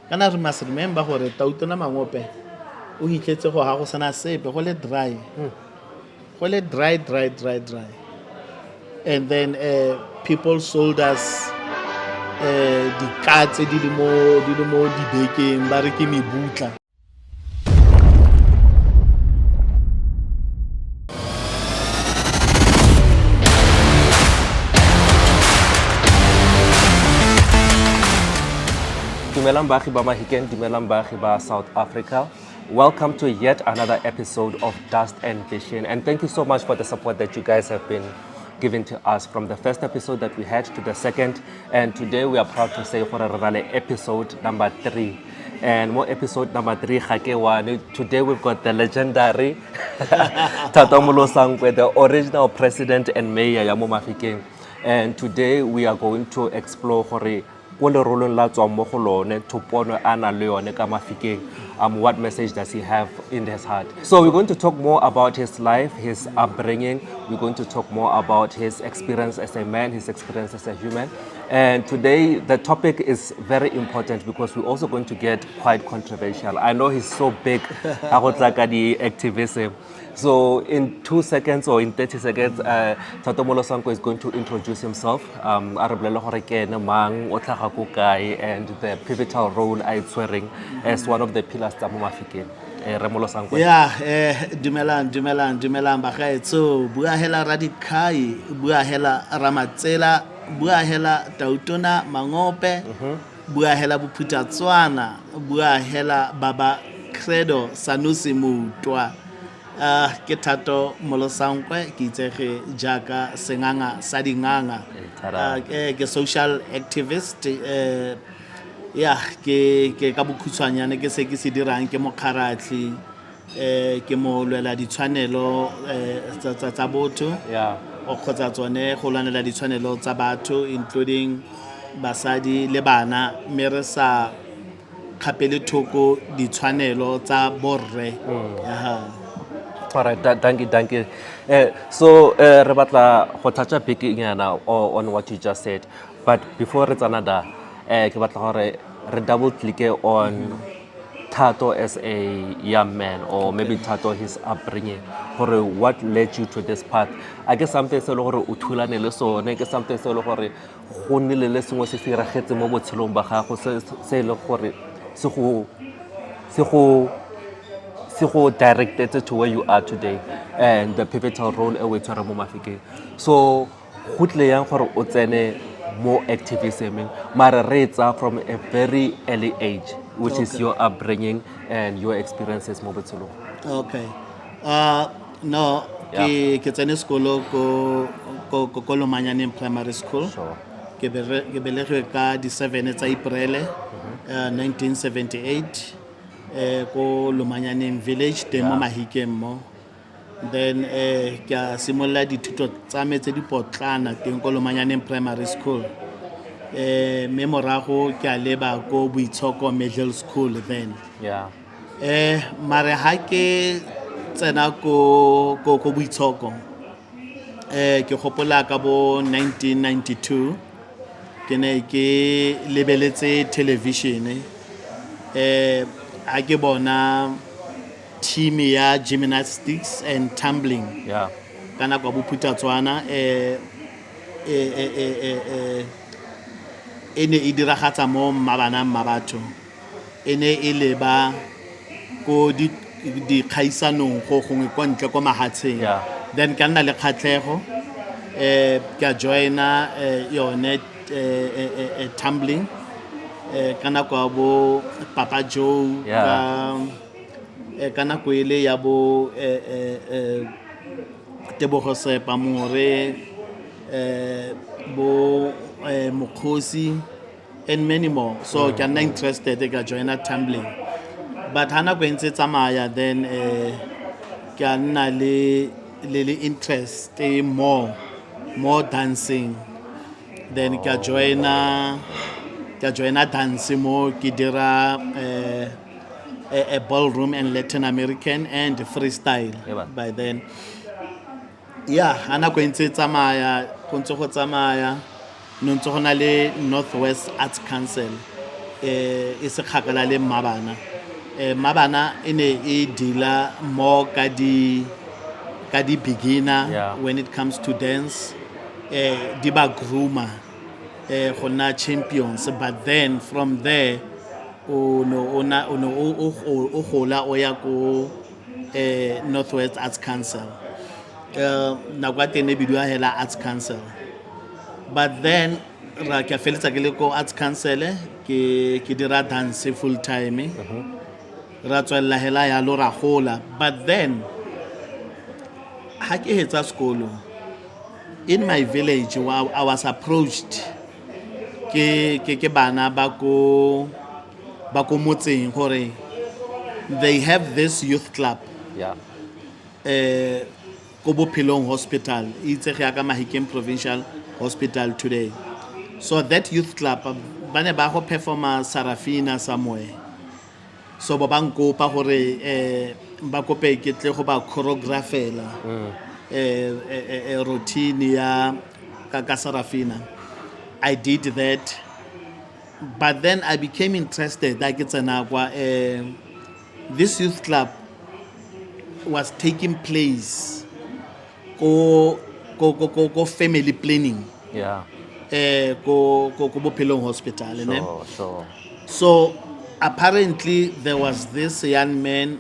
kana re must remember gore Thato na mangope o hitletse go ha go sana sepe go le dry go le dry and then people sold us dikatse di le mo dibekeng ba re ke mebutla. Dumelang baagi ba Mahikeng, dumelang baagi ba South Africa. Welcome to yet another episode of Dust&Vision, and thank you so much for the support that you guys have been giving to us from the first episode that we had to the second, and today we are proud to say for episode number 3. And more episode number 3, today we've got the legendary Thato Molosankwe, the original president and mayor ya Mahikeng. And today we are going to explore what message does he have in his heart. So we're going to talk more about his life, his upbringing. We're going to talk more about his experience as a man, his experience as a human. And today the topic is very important because we're also going to get quite controversial. I know he's so big about the activism. So in 2 seconds or in 30 seconds, Thato Molosankwe is going to introduce himself, and the pivotal role I'm swearing as one of the pillars of Mahikeng. Yeah, dumelang bagaetso, bua hela Radikai, bua hela Ramatsela, bua hela Tautona Mangope, bua hela Buputatswana, bua hela Baba Credo Sanusi Mutwa. Ke Thato Molosankwe ke itsege jaaka Senganga sa dinganga, ke social activist, ke ka bokhutshwanyane ke se dirang ke mokharatli, ke mo lwela ditshwanelo tsa botho o kgotsa tsone go lwanela ditshwanelo tsa batho including basadi le bana, mme re sa khapele thoko ditshwanelo tsa borre. All right, thank you. So, re batla go touch a bit on what you just said. But before it's another, ke batla gore re double click on Thato as a young man, or maybe Thato his upbringing, or what led you to this path. I guess something se le gore o thulane le sone, ke something se le gore go nnile le sengwe se se iragetse mo botshelong ba gago se le gore se go directed to where you are today and the pivotal role we tshwara mo Mahikeng. So go tle yang gore o tsene mo activism mara re tsa from a very early age, which is your upbringing and your experiences mo botshelong. Okay. No, ke tsene sekolo ko Lomanyaneng Primary School. Sure. Ke belegwe ka di 7 tsa April 1978. Ko Lomanyaneng Village mo Mahikeng mo. Then ke simolla dithuto tsa me tse di potlana teng ko Lomanyaneng Primary School. Me morago ke a leba ko Boitshoko Middle School then. Mare ha ke tsena ko Boitshoko, ke gopola ka bo 1992 ke ne ke lebeletse television, a ke bona team ya gymnastics and tumbling kana kwa Boputatswana ene e diragatsa mo mabana mabatho, ene e leba ko di khaisanong go gongwe kwa ntle kwa mahatsheng. Then ka nna le kgatlhego, ka joina yone tumbling kana kwa bo Papa Joe, kana ko ile ya bo Tebogo Sepa More, bo Mokhosi and many more. So ke nna interested ka joina tumbling, but hana go ntse tsamaya then ke nna le interest more dancing. Then ke joina dance mo, ke dira a ballroom and Latin American and freestyle by then. Hana go ntse tsamaya no ntse go na le Northwest Arts Council e se kgakala le Mmabana. Mmabana e ne e deala more ka di beginner when it comes to dance, di ba groomer, go nna champions, but then from there o gola o ya ko Northwest Arts Council. Nako ya teng e bidiwa hela Arts Council, but then ra ke feletsa ke le ko Arts Council ke dira dance full time, ra tswella hela ya lo ra gola. But then ha ke hetsa sekolo in my village, I was approached ke bana ba ko motseng gore they have this youth club ko Bophelong Hospital, it's a Mahikeng Provincial Hospital today. So that youth club ba ne ba go performa Sarafina somewhere, so ba bang kopa gore ba kope ke tle go ba choreographela routine ya ka Sarafina. I did that, but then I became interested like it's this youth club was taking place ko family planning ko Bophelong Hospital. Sure. So apparently there was this young man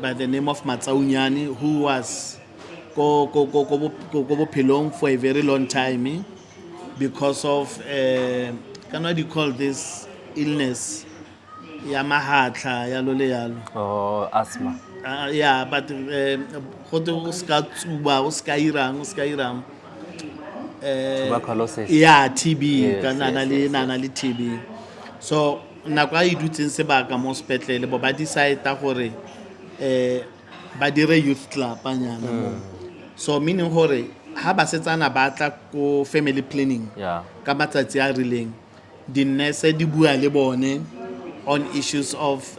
by the name of Matsaunyane who was ko Bophelong for a very long time because of what do you call this illness, Yamaha yalo. Oh, asthma. Yeah, but Tuberculosis. Yeah, TB. Yes. Nana le TB. So nako a idutseng sebaka mo sepetlele bo ba decide gore ba dire youth club anyana mo. So meaning gore ha ba setsana ba tla ko family planning ka matsatsi a rileng, di nurse di bua le bone on issues of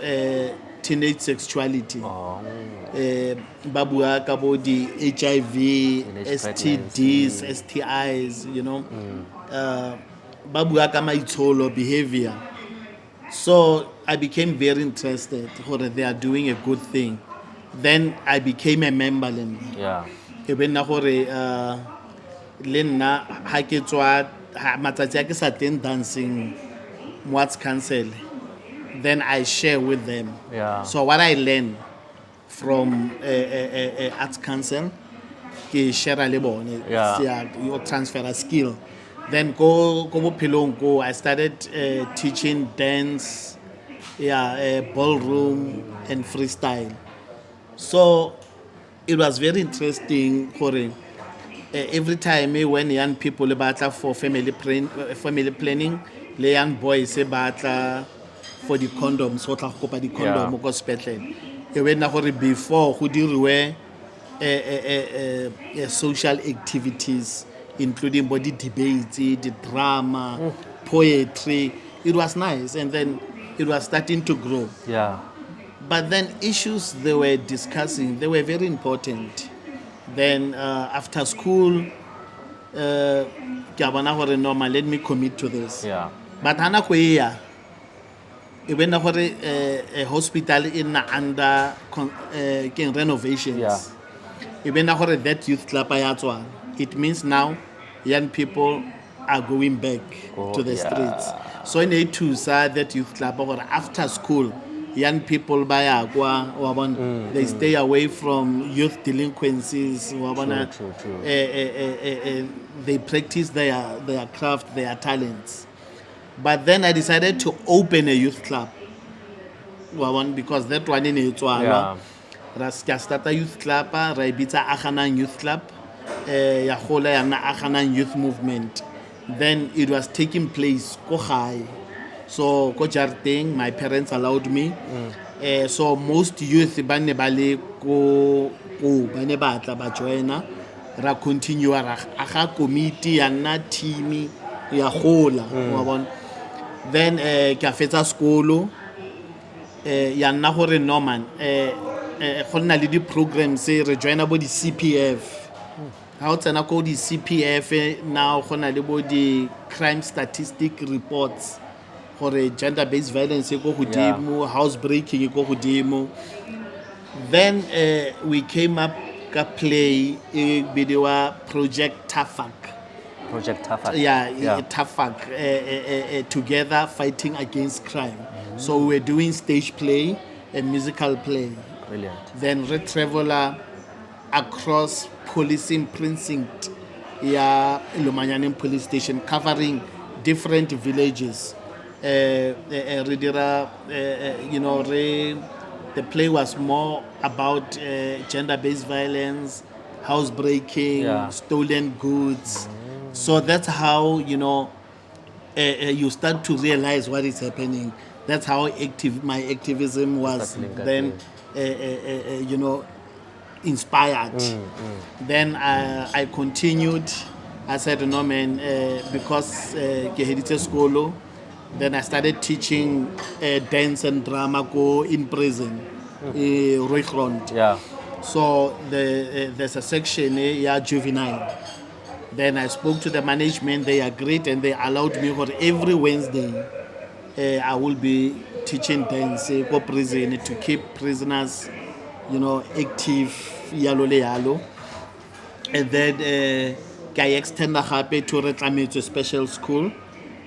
teenage sexuality. Ba bua ka bo di HIV, STDs, STIs, ba bua ka maitsholo, behavior. So I became very interested gore they are doing a good thing. Then I became a member then. Even na gore le nna ha ke tswa matsatsi a ke sa teng dancing Arts Council, then I share with them. So what I learn from Arts Council ke share le bone, you transfer a skill. Then go Bophelong go, I started teaching dance, ballroom and freestyle. So it was very interesting for every time when young people batla for family planning, le young boys batla for the condoms, so tla kopa di condom go sepetlele. E wena gore before go diriwe social activities including body debates, the drama, poetry. It was nice, and then it was starting to grow. But then issues they were discussing, they were very important. Then after school, normal, let me commit to this. But hana ko ya, even a hospital in under renovations. Even that youth club it means now young people are going back to the streets. So in A2 that youth club after school, young people they stay away from youth delinquencies. They practice their craft, their talents. But then I decided to open a youth club because that one in Etswala. I started a youth club, Raibita Akhanan Youth Club, Yahola Yana Akhanan Youth Movement. Then it was taking place Kohai. So Kojarting, my parents allowed me. So most youth bane bale ko bane batla ba joina ra continue ra aga committee yana team ya gola wa bona. Then ke fetsa sekolo ya nna gore Norman go nna le di programs re joina bo di CPF. Ha o tsena ko di CPF now go na le bo di crime statistic reports gore gender-based violence e go godimo, housebreaking e go godimo. Then we came up ka play e bidiwa Project Tafak. Project Tafak. Yeah. Tafak, together fighting against crime. So we were doing stage play and musical play. Brilliant. Then we travel across policing precinct, Lomanyaneng police station, covering different villages. The play was more about gender-based violence, housebreaking, stolen goods. So that's how you start to realize what is happening. That's how active my activism was then. Inspired. Then I continued. I said, no man, because school, then I started teaching dance and drama in prison, Roygrond. Yeah. So there's a section, juvenile. Then I spoke to the management. They agreed and they allowed me for every Wednesday. I will be teaching dance for prison to keep prisoners, active. Yalo. And then I extend to Retlametso special school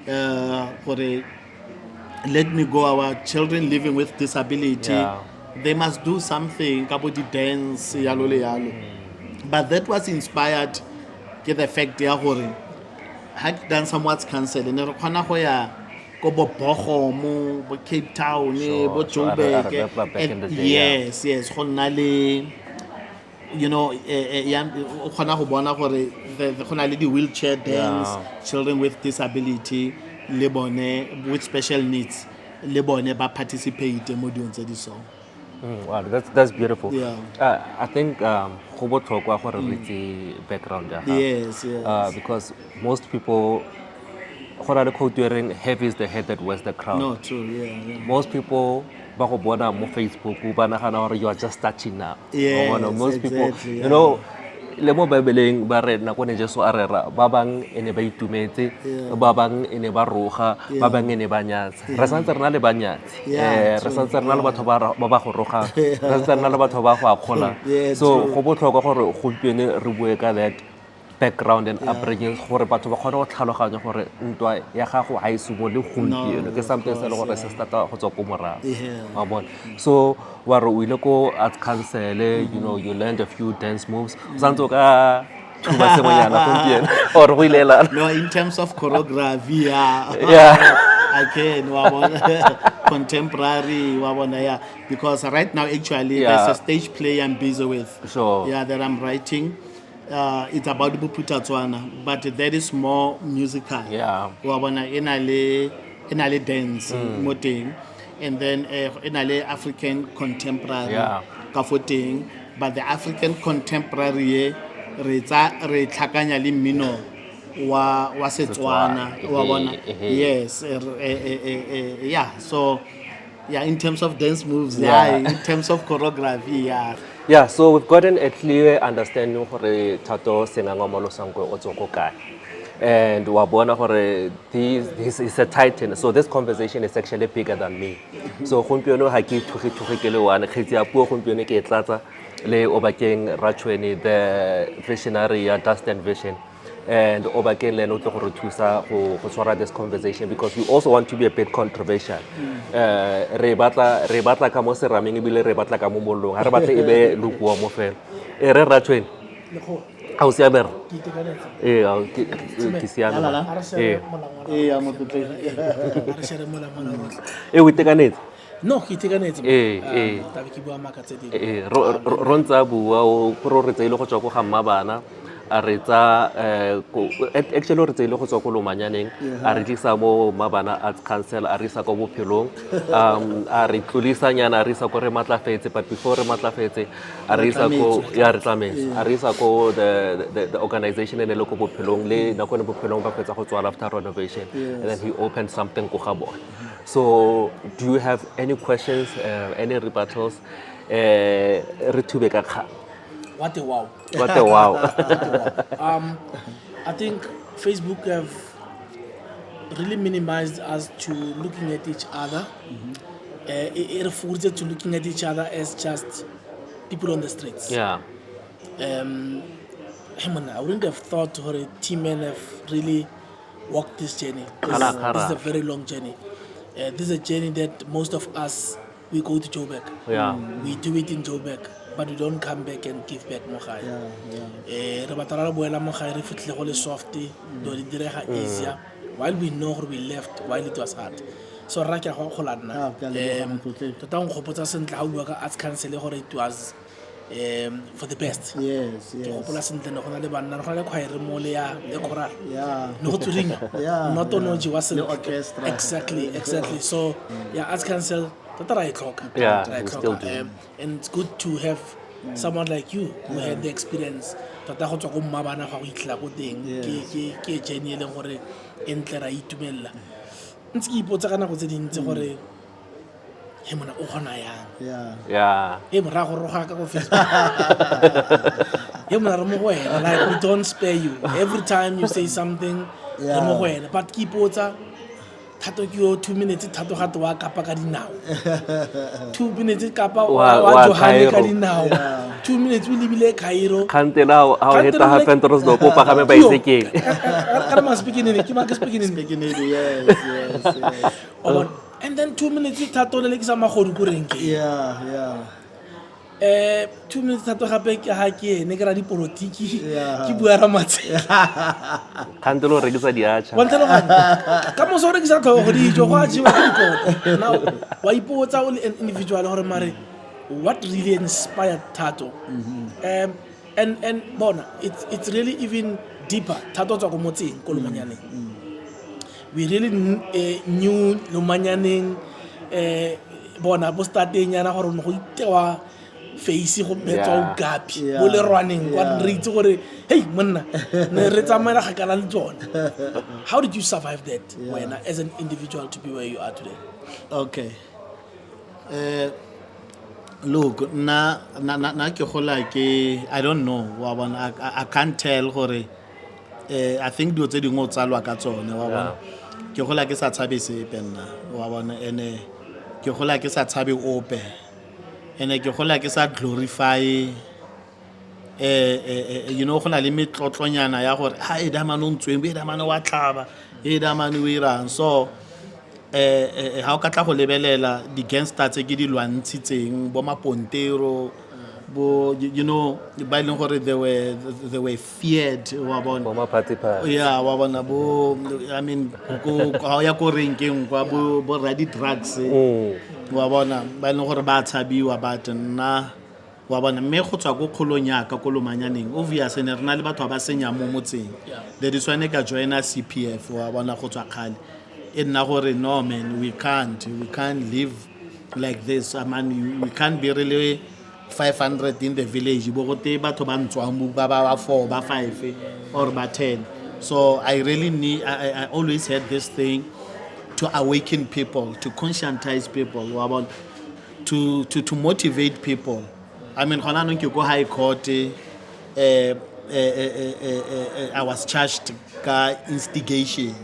for let me go. Our children living with disability, they must do something about the dance, yalo. But that was inspired by the fact that I had done somewhat cancel and go Bochum, Cape Town, Joburg. Yes, the wheelchair dance, children with disability, with special needs, participate in modules of song. Wow, that's beautiful. Yeah. I think go botlhokwa gore re itse background ya gago. Yes. Because most people go na le quote reng heavy is the head that wears the crown. No, true. Yeah. Most people ba go bona mo Facebook ba nagana gore you are just starting now. Yes, most people, exactly, you know, le mo Bibeleng ba re na kone Jesu a rera ba bang ene ba itumetse, ba bang ene ba roga, ba bang ene ba nyatsa. Re santse re na le banyatsi. Re santse re na le batho ba ba go roga. Re santse re na le batho ba go akgola. So go botlhokwa gore gompieno re bue ka that background and upbringing gore batho ba kgone go tlhaloganya gore ntwa ya gago ga e simole gompieno ke something se le gore se starta go tswa ko morago wa bona. So wa re o ile ko art council, you learned a few dance moves santse o ka thuba sengwenyana gompieno or go ile la No, in terms of choreography, I can contemporary, because right now actually there's a stage play I'm busy with. Sure. That I'm writing. It's about Buputatswana, but that is more musical. Yeah. Inale dance, moting, and then inale African contemporary, kafoting. But the African contemporary, re tlhakanya le mmino wa Setswana, yes, So in terms of dance moves, in terms of choreography, Yeah, so we've gotten a clear understanding for Thato Senganga Molosankwe otsoko kae. And wabona gore this is a titan. So this conversation is actually bigger than me. So gompieno ha ke thuge ke le one kgetsi ya puo gompieno ke tlatsa le Obakeng Rachweni, the visionary ya Dust&Vision. And Obakeng le no tlo go re thusa go tshwara this conversation because we also want to be a bit controversial. Re batla ka mo serameng ebile re batla ka mo mollong ha re batla e be lukuwa mo fela re Rachweni a o siamela ke siamela o itekanetse No, ke itekanetse. Tabe ke bua maka tse ding. ro ntsa bua o pro re tseile go tswa go ga mmabana a re tsa actually re tseile go tswa go Lomanyaneng a re tlisa mo mabana arts council a re isa go bophelong a re tlolisa nyana a re isa go re matlafetse, but before re matlafetse a re isa go ya re tlametse a re isa go the organization ene le go bophelong le na go ne bophelong ba fetsa go tswala after renovation, and then he opened something go ga bona. So do you have any questions, any rebuttals? Re thube ka kgang. What a wow. What a wow. I think Facebook have really minimized us to looking at each other. It refers to looking at each other as just people on the streets. Yeah. Hey man, I wouldn't have thought or a team men have really walked this journey. This is a very long journey. This is a journey that most of us, we go to Joburg. Yeah. We do it in Joburg, but we don't come back and give back mo gae. Re batla re boela mo gae re fitlhe go le soft, do di direga easier while we know we left while it was hard. So ra ke go gola nna. Tota go gopotsa sentle ha o bua ka arts council gore it was for the best. Yes. Go gopola sentle ne go na le banna go na le choir mo le ya le choral. Yeah. No go tsuringa. Not ono jiwa The orchestra. Exactly. So yeah, arts council tota ra e tlhoka. Yeah, Ra e we tlhoka. still do. And it's good to have someone like you who had the experience tota go tswa go mmabana ga go itla go teng ke journey le gore entle ra itumella ntse ke ipotsa kana go tse dintse gore he mona o gona yang Yeah. he mora go roga ka go Facebook he mona re mo go wena like we don't spare you every time you say something re mo go wena but ke ipotsa Thato ke yo 2 minutes Thato ga to wa kapa ka dinao 2 minutes kapa wa Johane ka dinao 2 minutes we libile Cairo Kante now how heta happen to do popa ka me bicycle. Ka ma speaking in ke ma ke speaking in Yes. and then 2 minutes Thato le lekisa magodu ko renke Yeah. 2 minutes Thato gape ke ha ke ne ke ra dipolitiki ke bua ra matse Kante lo rekisa diacha. wa tlhaloganya ka mo so re ke sa tlhogo dijo go a jiwa ka dikota now wa ipotsa o le an individual gore mare what really inspired Thato and bona it's really even deeper Thato tswa go motseng ko Lomanyaneng we really knew Lomanyaneng bona bo starting yana gore go itewa face go betsa o gapi bo le rwaneng kwa re itse gore hey monna ne re tsamaya ga kana le tsona how did you survive that when as an individual to be where you are today? Okay. Look, na ke gola ke I don't know wa bona I can't tell gore I think do tse dingwe o tsalwa ka tsone wa bona ke gola ke sa tshabe sepe nna wa bona ene ke gola ke sa tshabe ope ene ke gola ke sa glorify you know gona le metlotlonyana ya gore ha e da mano ntsweng be da mano wa tlhaba e da mano o irang so ha o ka tla go lebelela di gangsters tse ke di lwantshitseng bo mapontero bo you know ba ileng gore they were feared wa bona Bo ma party pa. yeah wa bona bo I mean go ha ya ko renkeng kwa bo radi drugs wa bona ba ileng gore ba tshabiwa ba tna wa bona mme go tswa go kgolonyaka ko Lomanyaneng obviously ne rena le batho ba senya mo motseng there is one ka joina CPF wa bona go tswa khale nna gore no man we can't live like this I mean we can't be really 500 in the village bo gote batho ba ntswa mo ba 4 ba 5 or ba 10 so I really need I always had this thing to awaken people to conscientize people about to motivate people I mean gona no ke go high court I was charged ka instigation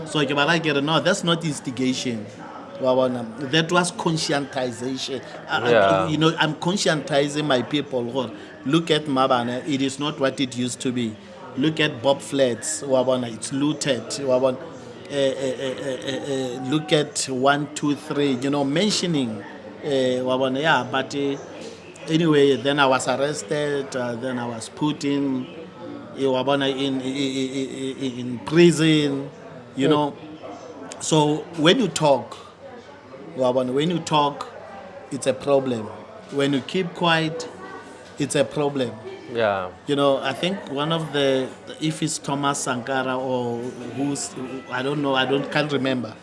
so ke bala ke no that's not instigation that was conscientization you know I'm conscientizing my people look at Mabana it is not what it used to be look at Bob Flats it's looted look at 1 2 3 you know mentioning but anyway then I was arrested then I was put in prison you know so when you talk it's a problem when you keep quiet it's a problem Yeah. you know I think one of the if it's Thomas Sankara or who's I don't know can't remember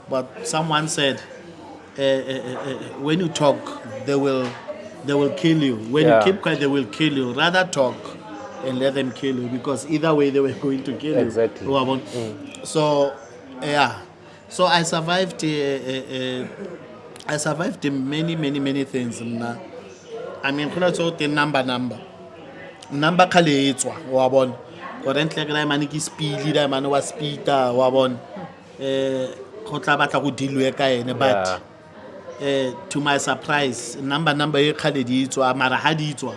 but someone said when you talk they will kill you when you keep quiet they will kill you rather talk and let them kill you because either way they were going to kill Exactly. you so so I survived many things I mean khona so the number khale etswa wa bona currently ke la mane ke speed da mane wa speeder wa bona go tla batla go dilwe ka ene, but to my surprise number e khale di tswa mara ha di tswa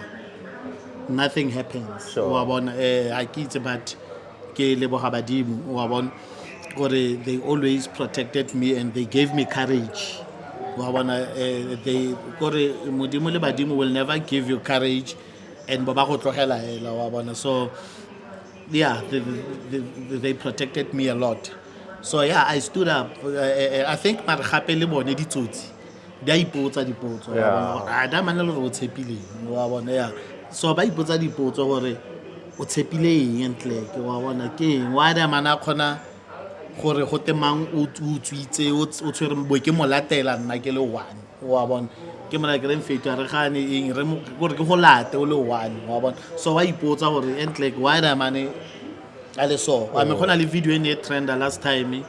nothing happens. Sure. Wa bona ha ke itse but ke leboga badimo wa bona gore they always protected me and they gave me courage. Wa bona they gore modimo le badimo will never give you courage and ba go tlogela hela wa bona. So yeah, they protected me a lot. So yeah, I stood up. I think mara gape le bone ditsotsi di a ipotsa dipotso wa bona a da manelo go tshepile wa bona. Yeah, so ba ipotsa dipotso gore o tshepile eng entle ke wa bona ke eng wa da mana khona gore go temang o tswitse o tshwere bo ke molatela nna ke le one wa bona ke mona ke reng fetwa re gane eng re gore ke go late o le one wa bona. So wa ipotsa gore entle wa da mane ale so wa me khona le video ene trend last time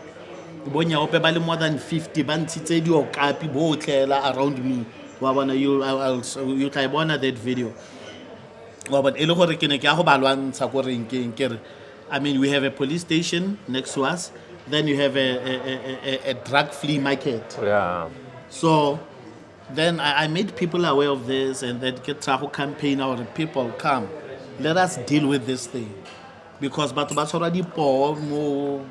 bonya ope ba le more than 50 ba ntshitse di okapi botlela around me wa bona. You try bona that video wa bona ele gore ke ne ke ya go balwantsha go reng ke re I mean we have a police station next to us, then you have a drug flea market. Yeah. So then I made people aware of this and then get travel campaign our people come let us deal with this thing because batho ba tshwara dipo mo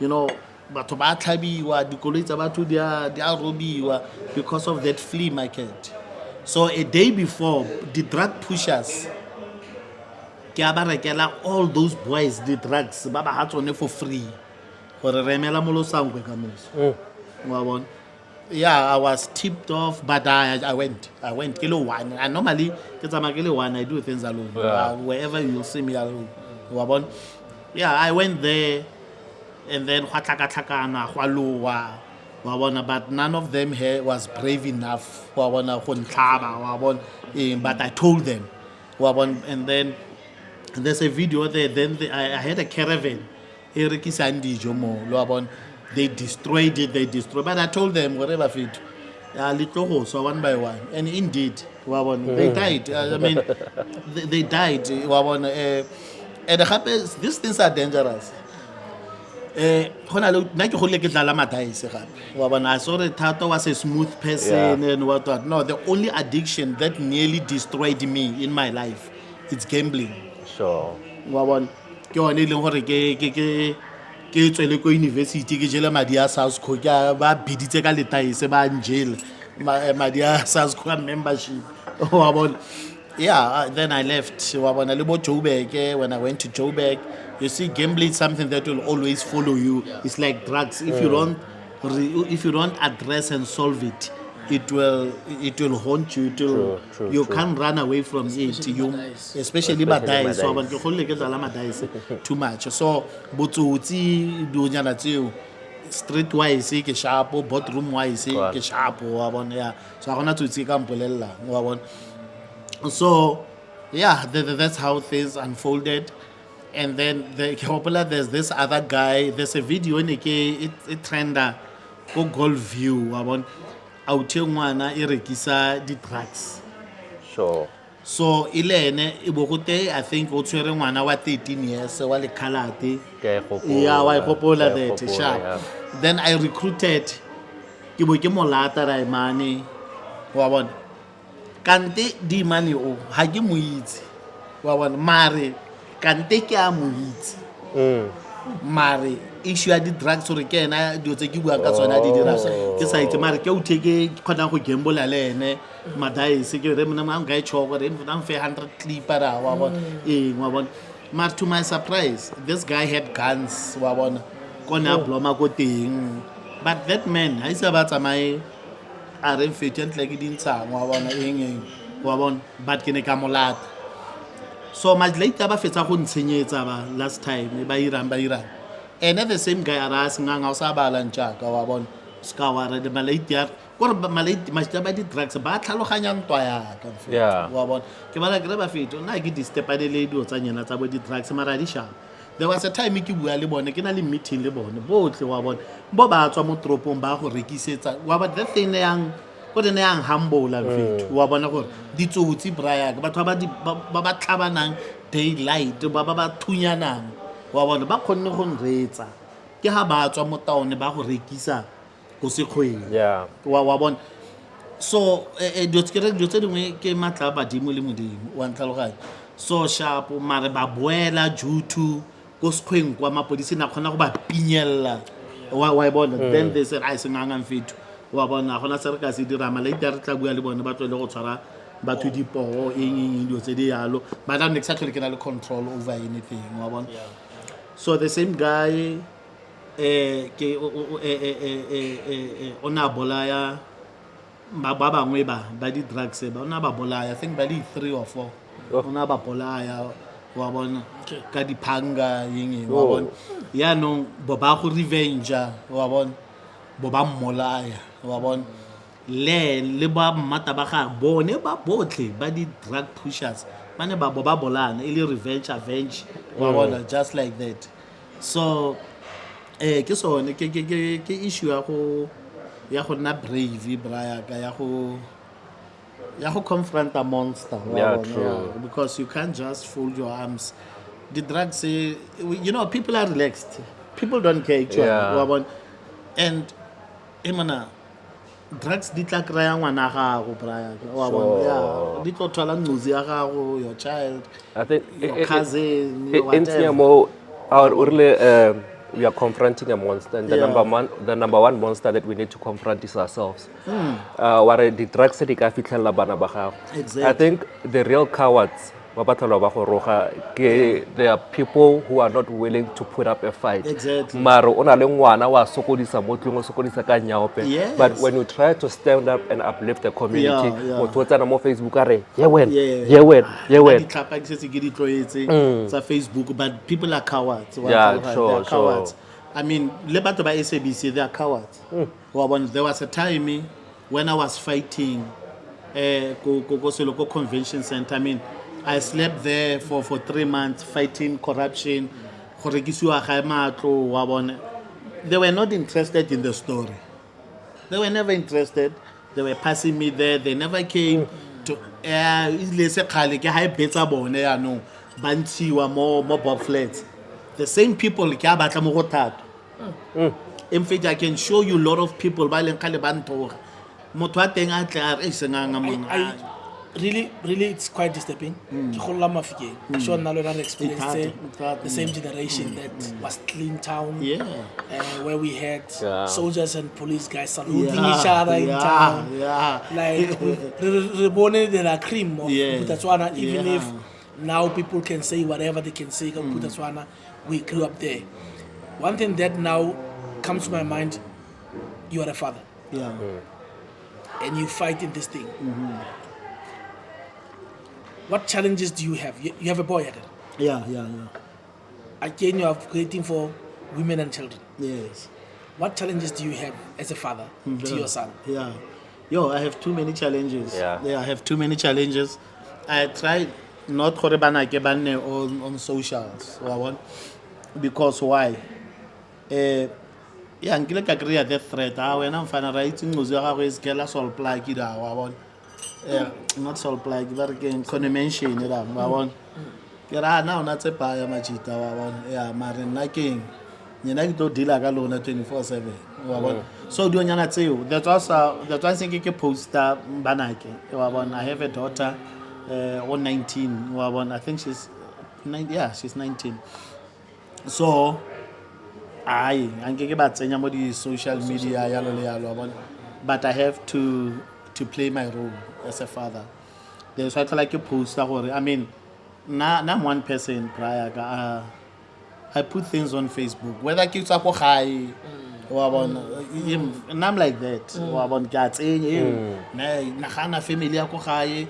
you know batho ba tlhabiwa dikoloi tsa batho di a robiwa because of that flea market. So a day before the drug pushers ke a ba rekela all those boys the drugs ba ba ha tsone for free gore remela Molosankwe ka moso wa bona. Yeah, I was tipped off but I went ke le one. I normally ke tsama ke le one, I do things alone. Wherever you'll see me alone wa bona. Yeah, I went there and then gwa tlhakatlhakana gwa lowa wa bona, but none of them here was brave enough wa bona go ntlhaba wa bona. But I told them wa bona. And then there's a video there. Then I had a caravan here rekisang dijo mo wa bona. They destroyed it, but I told them whatever fit little horse one by one, and indeed wa bona they died. I mean they died wa bona. And happens these things are dangerous. Hona lo nna ke go le ke dlala madaise gape wa bona. I saw that Thato was a smooth person and what. No, the only addiction that nearly destroyed me in my life, it's gambling. Sure. Wa bona ke one ile gore ke tswele ko university ke jela madi a South Korea ba biditse ka letaise ba njela madi a South Korea membership wa bona. Yeah, then I left wa bona le bo Joburg. When I went to Joburg, you see gambling is something that will always follow you. It's like drugs. If you don't address and solve it, it will haunt you. You can't run away from it. Especially madai. So when you hold ke dala madai too much. So botsotsi dunyana tseo street wise ke sharp, boardroom wise ke sharp wa bona. Yeah, so gona tsotsi ka mpolella wa bona. So yeah, that's how things unfolded. And then there's this other guy. There's a video in it trender go Gold View wa bona. Out ngwana e rekisa di drugs. Sure. So ilene e bogote I think o tshwere ngwana wa 13 years wa le khalate. Yeah, wa gopola that sharp. Yeah. Then I recruited ke bo ke molata ra imane wa bona. Kante di mane o ha ke moitse wa bona mare kante ke a moitse. Mare issue ya di drugs gore ke ena dio tse ke bua ka tsona di dira ke sa itse mare ke o theke khona go gamble le ene madai se ke re mna mang ga itshoko re mna fe 100 clipara wa bona wa bona. Mare to my surprise this guy had guns wa bona kona bloma go teng, but that man ha isa ba tsamae a re feteng like dintshang wa bona wa bona, but ke ne ka molata. So much later ba fetsa go ntshenyetsa ba last time ba irang and the same guy ara Senganga o sa bala ntjaka wa bona ska wa re malate ya gore malate ma ba di drugs ba tlhaloganya ntwa ya ka wa bona ke bala ke ba fetso nna ke distepadele dio tsa nyena tsa bo di drugs mara di sharp. There was a time ke bua le bone ke na le meeting le bone botle wa bona bo ba tswa mo tropong ba go rekisetsa wa ba that thing yang go ne yang humble la fetso wa bona gore ditsotsi braya batho ba tlhabanang daylight ba thunyanang wa bona ba khonne go nretsa ke ke ha ba tswa mo taone ba go rekisa go sekgweng Yeah. wa bona so dio tse dingwe ke matla badimo le modimo wa ntlhaloganya so sharp mare ba boela jutu go sekgweng kwa mapodisi na khona go ba pinyella wa bona then they said I Senganga mfethu wa bona gona se re ka se dira malaita re tla bua le bone ba tlole go tshwara batho dipoo eng dio tse di yalo but I'm exactly ke na le control over anything wa bona so the same guy ke ona bolaya ba bangwe ba di drugs ba ona ba bolaya I think ba di 3 or 4 ona ba bolaya wa bona ka dipanga yeng wa bona ya no bo ba go revenge wa bona bo ba mmolaya wa bona le ba mmata ba ga bone ba botle ba di drug pushers mane ba bolana ile revenge avenge wa bona just like that so ke sone ke issue ya go nna brave braya ka ya go confront a monster because you can't just fold your arms the drugs say you know people are relaxed people don't care actually and emana drugs di tla kraya ngwana gago braya wa bona di tlo thola ncuzi ya gago your child I think your cousin we are confronting a monster, and the number one monster that we need to confront is ourselves. What the drugs that I think the real cowards, there are people who are not willing to put up a fight. Exactly. But when you try to stand up and uplift the community, Facebook, but people are cowards. Sure. I mean, le batho ba SABC, they are cowards. There was a time when I was fighting Ko Convention Center. I mean, I slept there for 3 months fighting corruption. They were not interested in the story. They were never interested. They were passing me there. They never came to more pamphlets. The same people in fact, I can show you a lot of people Really, it's quite disturbing. I'm sure Naloran experienced the same generation that was clean town, where we had soldiers and police guys saluting each other in town. Like, reborn de la cream of Botswana, even if now people can say whatever they can say about Botswana, we grew up there. One thing that now comes to my mind, you are a father. And you fight in this thing. What challenges do you have? You have a boy, Adam. Yeah. Again, you are creating for women and children. Yes. What challenges do you have as a father to your son? I have too many challenges. I have too many challenges. I try not to on socials. Because why? Nkile ka create the threat. When I'm writing is not soul plug, but again, connection. Now not a paya machita. Marin Naking. You know, deal like alone 24/7. So do you say that's also that's why I think a poster Banake. I have a daughter, 19. I think she's 9. Yeah, she's 19. So I'm getting about social media, but I have to play my role as a father. There's like a poster. I mean, not one person prior. I put things on Facebook. Whether kids are high, and I'm like that. Nahana family ako high.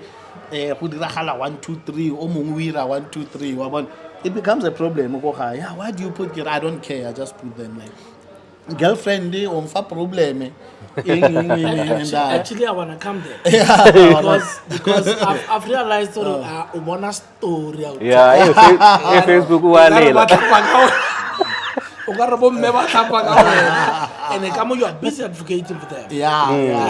1, 2, 3. 1, 2, 3. It becomes a problem. Why do you put kids? I don't care. I just put them like girlfriend. Problem. Actually, I want to come there. Because I've realized one story. Facebook and you are busy advocating for them.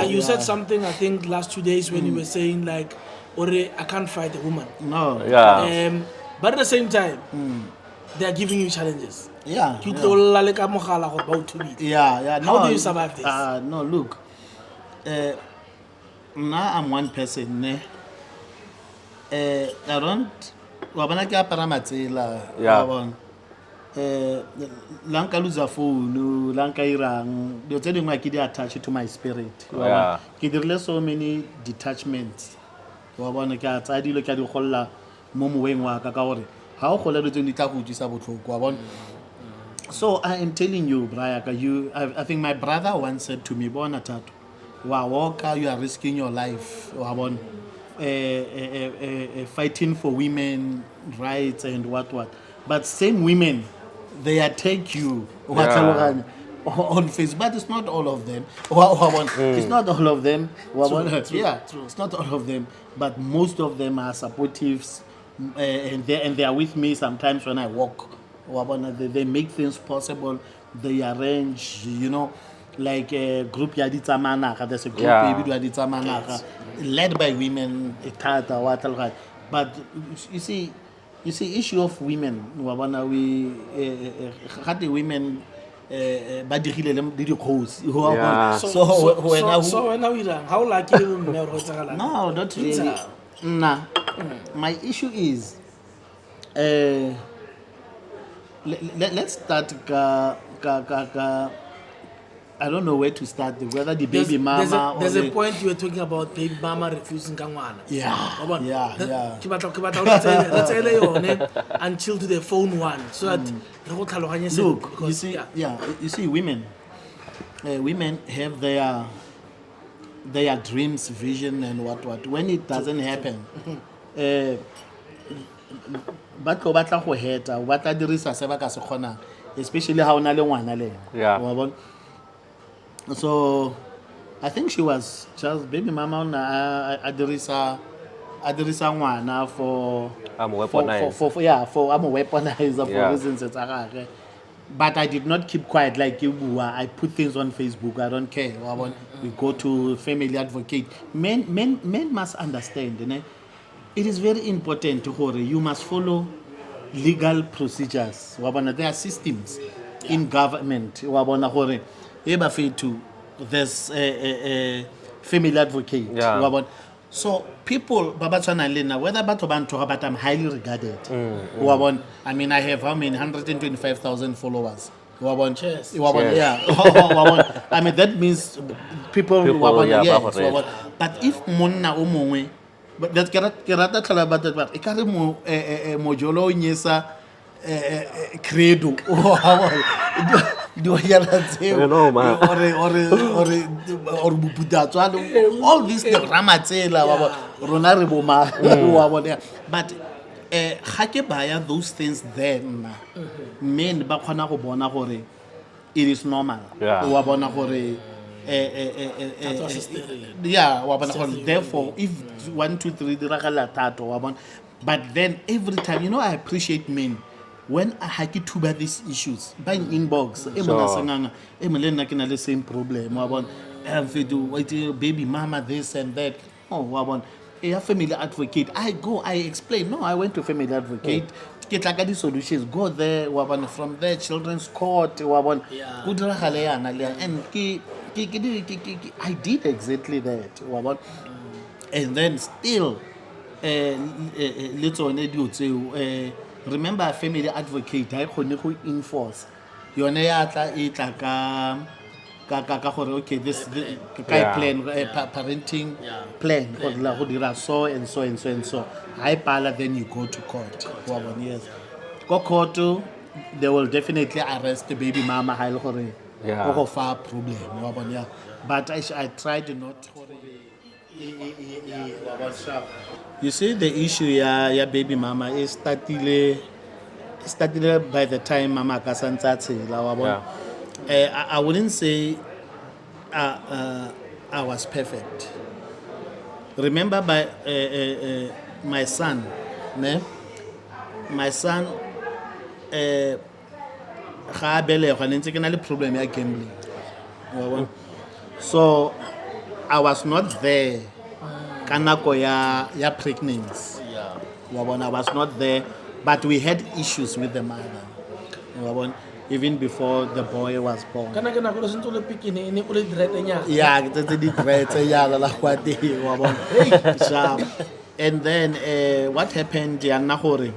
You said something, I think, last 2 days when you were saying like, I can't fight a woman. No. But at the same time, they are giving you challenges. Yeah, Ke tlo lla le ka mogala gore ba o thubile. yeah. How do you survive this? No, look. Now I'm one person, ne? I don't. Wabana ke apara matsela. Yeah. Lanka lose a phone, lanka irang. You're telling me I can attach to my spirit. Yeah. Ke dirile so many detachments. Wabana ke atsa di lo ka di golla mo moeng wa ka ka gore ha o gola ditse di tla go tshisa botlhoko wa bona. So I am telling you, Briaka, I think my brother once said to me, Bona Thato, Walker, you are risking your life. Wabon, fighting for women rights and what. But same women, they attack you. Yeah. On Facebook, but it's not all of them. It's not all of them. It's not all of them. But most of them are supportives, and they are with me sometimes when I walk. They make things possible. They arrange, like a group Yadi Tamanaka. There's a group Yadi Tamanaka, led by women. But you see, issue of women. We had the women. Ba dirile le dikgosi Yeah. So when are we done? How lucky you know what's going on? No, not really. Nah. My issue is let's start I don't know where to start, whether the baby mama There's or a point you were talking about baby mama refusing kangwana. Yeah. Let's say until to the phone one so that Look, you see women have their dreams, vision and what. When it doesn't happen, ba batla go heta ba tla dirisa se ba ka se kgonang, especially ha ona le ngwana le Yeah. wa bona. So I think she was just baby mama ona a dirisa ngwana for I'm weaponized. for I'm a weaponizer for Yeah. reasons tsa gagwe. But I did not keep quiet like you. I put things on Facebook. I don't care. We go to family advocate. Men must understand. It is very important to you must follow legal procedures. There are systems in government. There's a family advocate. Yeah. So people, whether but I'm highly regarded. I mean, I have how many 125,000 followers. Cheers. Yeah. I mean, that means people yes. But if monna o mongwe, but that ke rata tlhala but e ka re mojolo o nyesa credo do ya You know, man. or bupudatswa all this the ramatsela rona re boma wa bona. But ga ke baya those things then men ba khona go bona gore it is normal wa bona gore wa bona gore therefore if 1 2 3 diragala Thato wa bona. But then every time I appreciate men when I had to about these issues by inbox Senganga nna ke na le same problem wa bona baby mama this and that wa bona a family advocate I explain I went to family advocate ke tla ka di solutions go there wa bona from there children's court wa bona go diragale yana le and I did exactly that wa bona. And then still let's on remember a family advocate I kgone go enforce yone ya tla e tla ka gore okay this plan parenting plan go dira so and so and so and so I pala then you go to court yes go court they will definitely arrest the baby mama ha ile gore go fa problem but I tried not to. You see the issue ya baby mama is started by the time mama ka santsa tshela wa bona. I wouldn't say I was perfect. Remember by my son ga belegwa ntse ke na le problem ya gambling wa bona. So I was not there kanako ya pregnancy. I was not there, but we had issues with the mother. even before the boy was born. kana ke nako le sentse o le pikini e ne o le diretenyana Yeah, ke tsetse di dreads yala la kwa teng wa bona. Sharp. And then what happened ya nna gore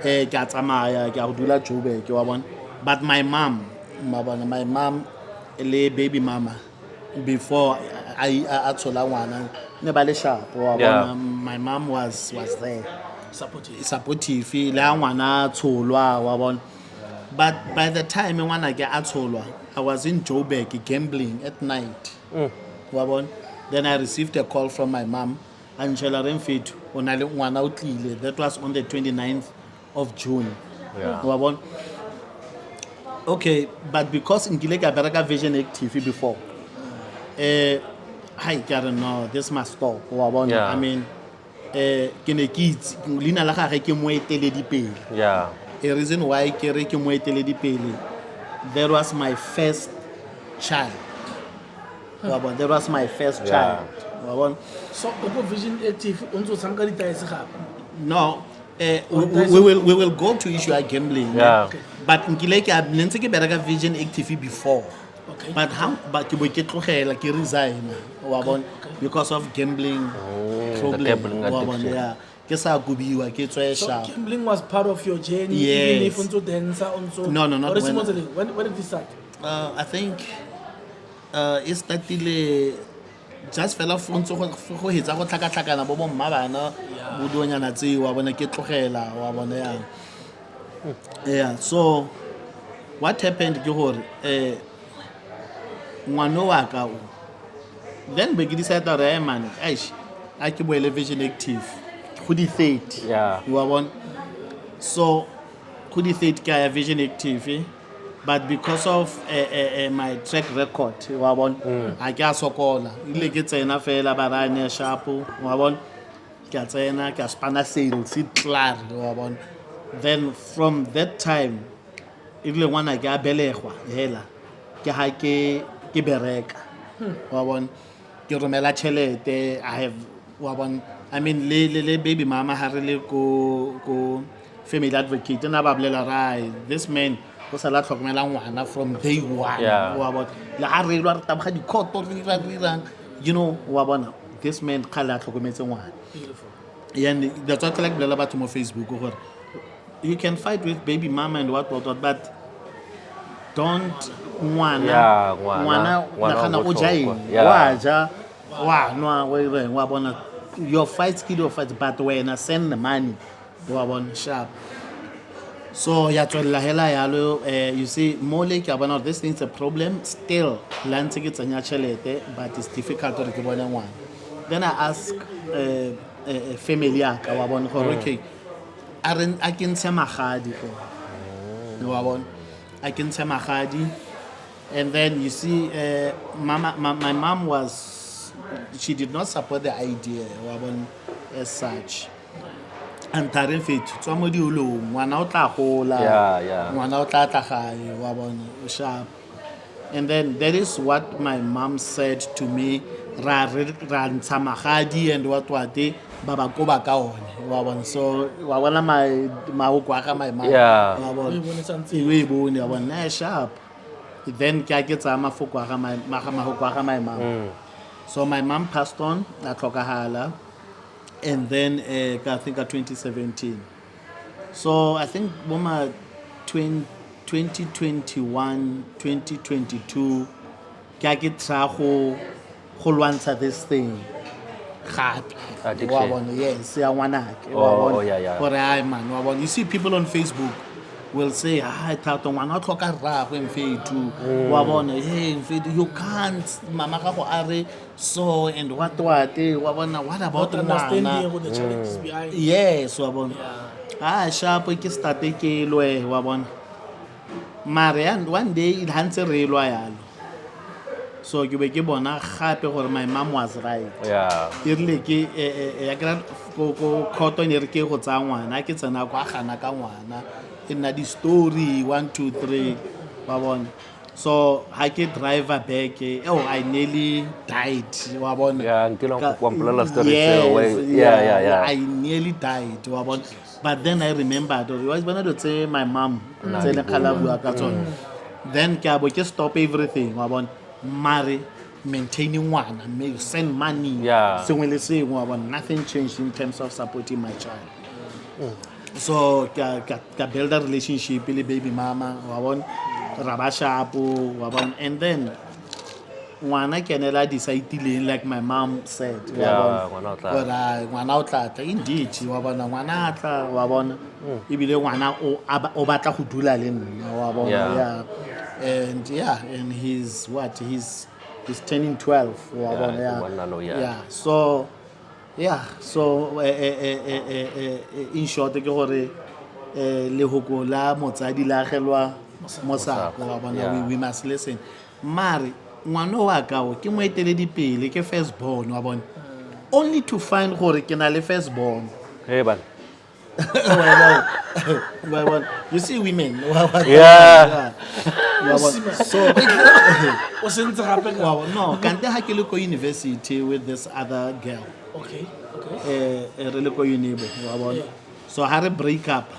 ke a tsamaya ke a go dula Joburg wa bona. But my mom le baby mama before a tshola ngwana ne ba le sharp wa bona. My mom was there supportive le a ngwana tsholwa wa bona. But by the time ngwana ke a tsholwa, I was in Joburg gambling at night. Wa bona. Then I received a call from my mom and shela re mfethu o na le ngwana o tlile. That was on the 29th of June. Wa bona. Okay, but because nkile ka bereka Vision Active before, hi Karen, no, this must stop. Wa bona. I mean, ke ne ke itse leina la gagwe ke moeteledipele. Yeah. A reason why ke re ke moeteledipele, that was my first child. Wa bona. That was my first child. Wa bona. so o go Vision Active o ntse o tshameka ditaese gape No, we will go to issue of gambling. Yeah. Okay. But nkile ke ntse ke bereka Vision Active before. Okay. But ke bo ke tlogela ke resign wa bona because of gambling problem. gambling Wa bona, addiction. yeah. Ke sa kubiwa ke So tswesha. gambling was part of your journey, Yes. even if unto dancer unto. No, not Or is it when- when did this start? I think e startile just fela fontso go hetsa go tlhakatlhakana bo mma bana bo duonyana tse wa bona ke tlogela wa bona ya. Yeah, so what happened ke gore ngwana wa ka o then be ke decide gore man aish a ke boele Vision Active go di 30 Yeah. wa bona. So go di 30 ka ya Vision Active, but because of my track record wa bona a ke a sokola ile ke tsena fela ba rane sharp wa bona ke a tsena ke a spana sales it clar wa bona. Then from that time ile ngwana ke a belegwa hela ke ha ke bereka wa bona ke romela tšhelete. I have wa bona. I mean le baby mama ha re le ko family advocate na ba bolela right this man go sala tlhokomela ngwana from day one. Yeah. Wa bona le ha re lwa re taboga dikhoto re dirang you know wa bona this man khala tlhokometse ngwana. Beautiful. And that's what I like bolela batho mo Facebook gore you can fight with baby mama and what but don't ngwana Yeah, ngwana nagana o ja eng Yeah. wa ja wa nwa wa ireng wa bona your fight skill your fight but wena send the money wa bona sharp. So ya tswella hela yalo you see more like ya bona this thing's a problem still lantse ke tsenya tšhelete but it's difficult to ke bona ngwana. Then I ask family ya ka wa bona gore okay a ke ntshe magadi wa bona a ke ntshe magadi. And then you see my mom she did not support the idea wa bona as such. And tareng fethu tswa mo diolong ngwana o tla gola ngwana o tla gae wa bona o sharp. And then that is what my mom said to me ra ntsha magadi and what ba ba ko ba ka one wa bona. So wa bona ma go ga my mom Yeah. wa O bona e bone santse. e bone wa bona sharp. Then ke a ke tsa mafoko ga my mom. So my mom passed on a tlhokahala. And then I think 2017. So I think Boma 2021, 2022, ke ke tsa go lwantsha this thing. Addiction. Wa bona, yes, ya ngwanake. Oh, yeah. Gore ai man, wa bona. You see people on Facebook will say, "Hi, Thato, ngwana o tlhoka rragwe mfethu." Wa bona, hey mfethu, you can't mama gago are so and what wa bona, what about Not understanding ngwana? what the challenges behind. Yes, wa bona. Sharp ke start ke lwe wa bona. Mare and one day it hantse re lwa yalo. So ke be ke bona gape gore my mom was right. Yeah. Ke rile ke ya kra ko khoto ne re ke go tsa ngwana ke tsena kwa gana ka ngwana e nna di story 1 2 3 ba bona. So I can drive back. I nearly died. Wa bona. Yeah, nkile go kwampolela story Yes, yeah. I nearly died. Wa bona. But then I remembered. It was when I say my mom. Tse le khala bua ka tsona. Then ke abo ke stop everything. Wa bona. Mare maintaining one. May send money. Yeah. Sengwe le sengwe. Wa bona. Nothing changed in terms of supporting my child. So ka build a relationship with baby mama. Wa bona. Rabashapo, and then ngwana kenela decide like my mom said. Yeah, ngwana o tla. Indeed, wa bona ngwana atla wa bona ibile ngwana o batla go dula le nna wa bona and he's he's turning 12 wa bona so in short ke gore le hoko la motsadi la gelwa Mosako wa bona we must listen mari ngwana wa ka o ke mo eteledi pele ke first born wa bona only to find gore ke na le first born ban well, you see women so no kante ha ke le ko university with this other girl Okay. re le ko unibo wa bona so ha re break up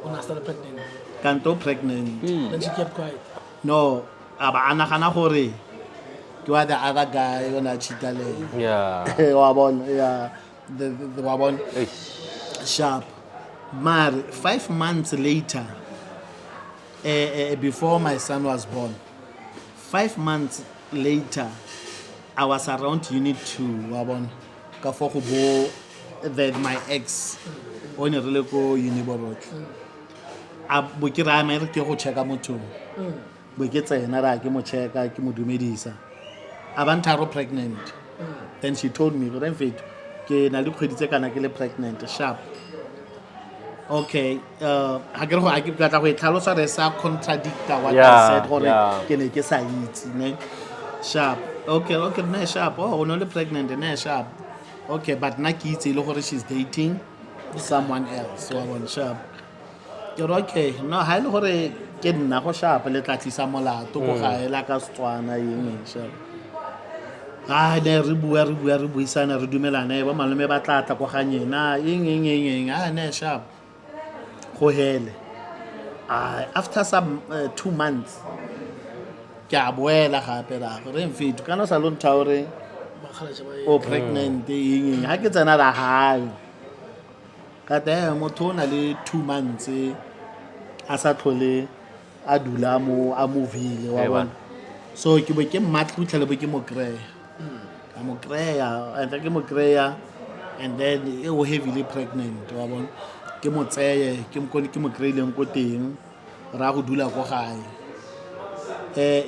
When I started pregnant, kanto pregnant then she kept quiet. no aba anagana gore ke wa the other guy yona chita le wa bona the wa bona sharp mar 5 months later before my son was born 5 months later I was around unit 2 wa bona ka for go bo my ex on re ko uniborot a bo ke ra me re ke go checka motho bo ke tsena ra ke mo checka ke mo dumedisa a ba ntaro pregnant then she told me gore mfethu ke na le kgwedi tse kana ke le pregnant sharp okay ha ke re go a ke tla go itlhalosa re sa contradict what I said gore ke ne ke sa itse ne sharp okay na sharp oh no le pregnant na sharp okay but na ke itse ile gore she's dating someone else so I want sharp you're okay no ha ile gore ke nna go sharp le tla tlisa molato go gaela ka Setswana yeng sharp ne re buisana re dumelana ba malome ba tla tla go ganyena eng ne sharp go hele after some 2 months ke a boela gape ra re mfethu kana sa lo nthaore o pregnant eng ha ke tsena ra hae ka teng motho na le 2 months a sa tlhole a dula mo a movile wa bona so ke bo ke mmatla utlhele bo ke mo kreya ka mo kreya and ke mo kreya and then e o heavily pregnant wa bona ke mo tseye ke mo kreileng ko teng ra go dula go gae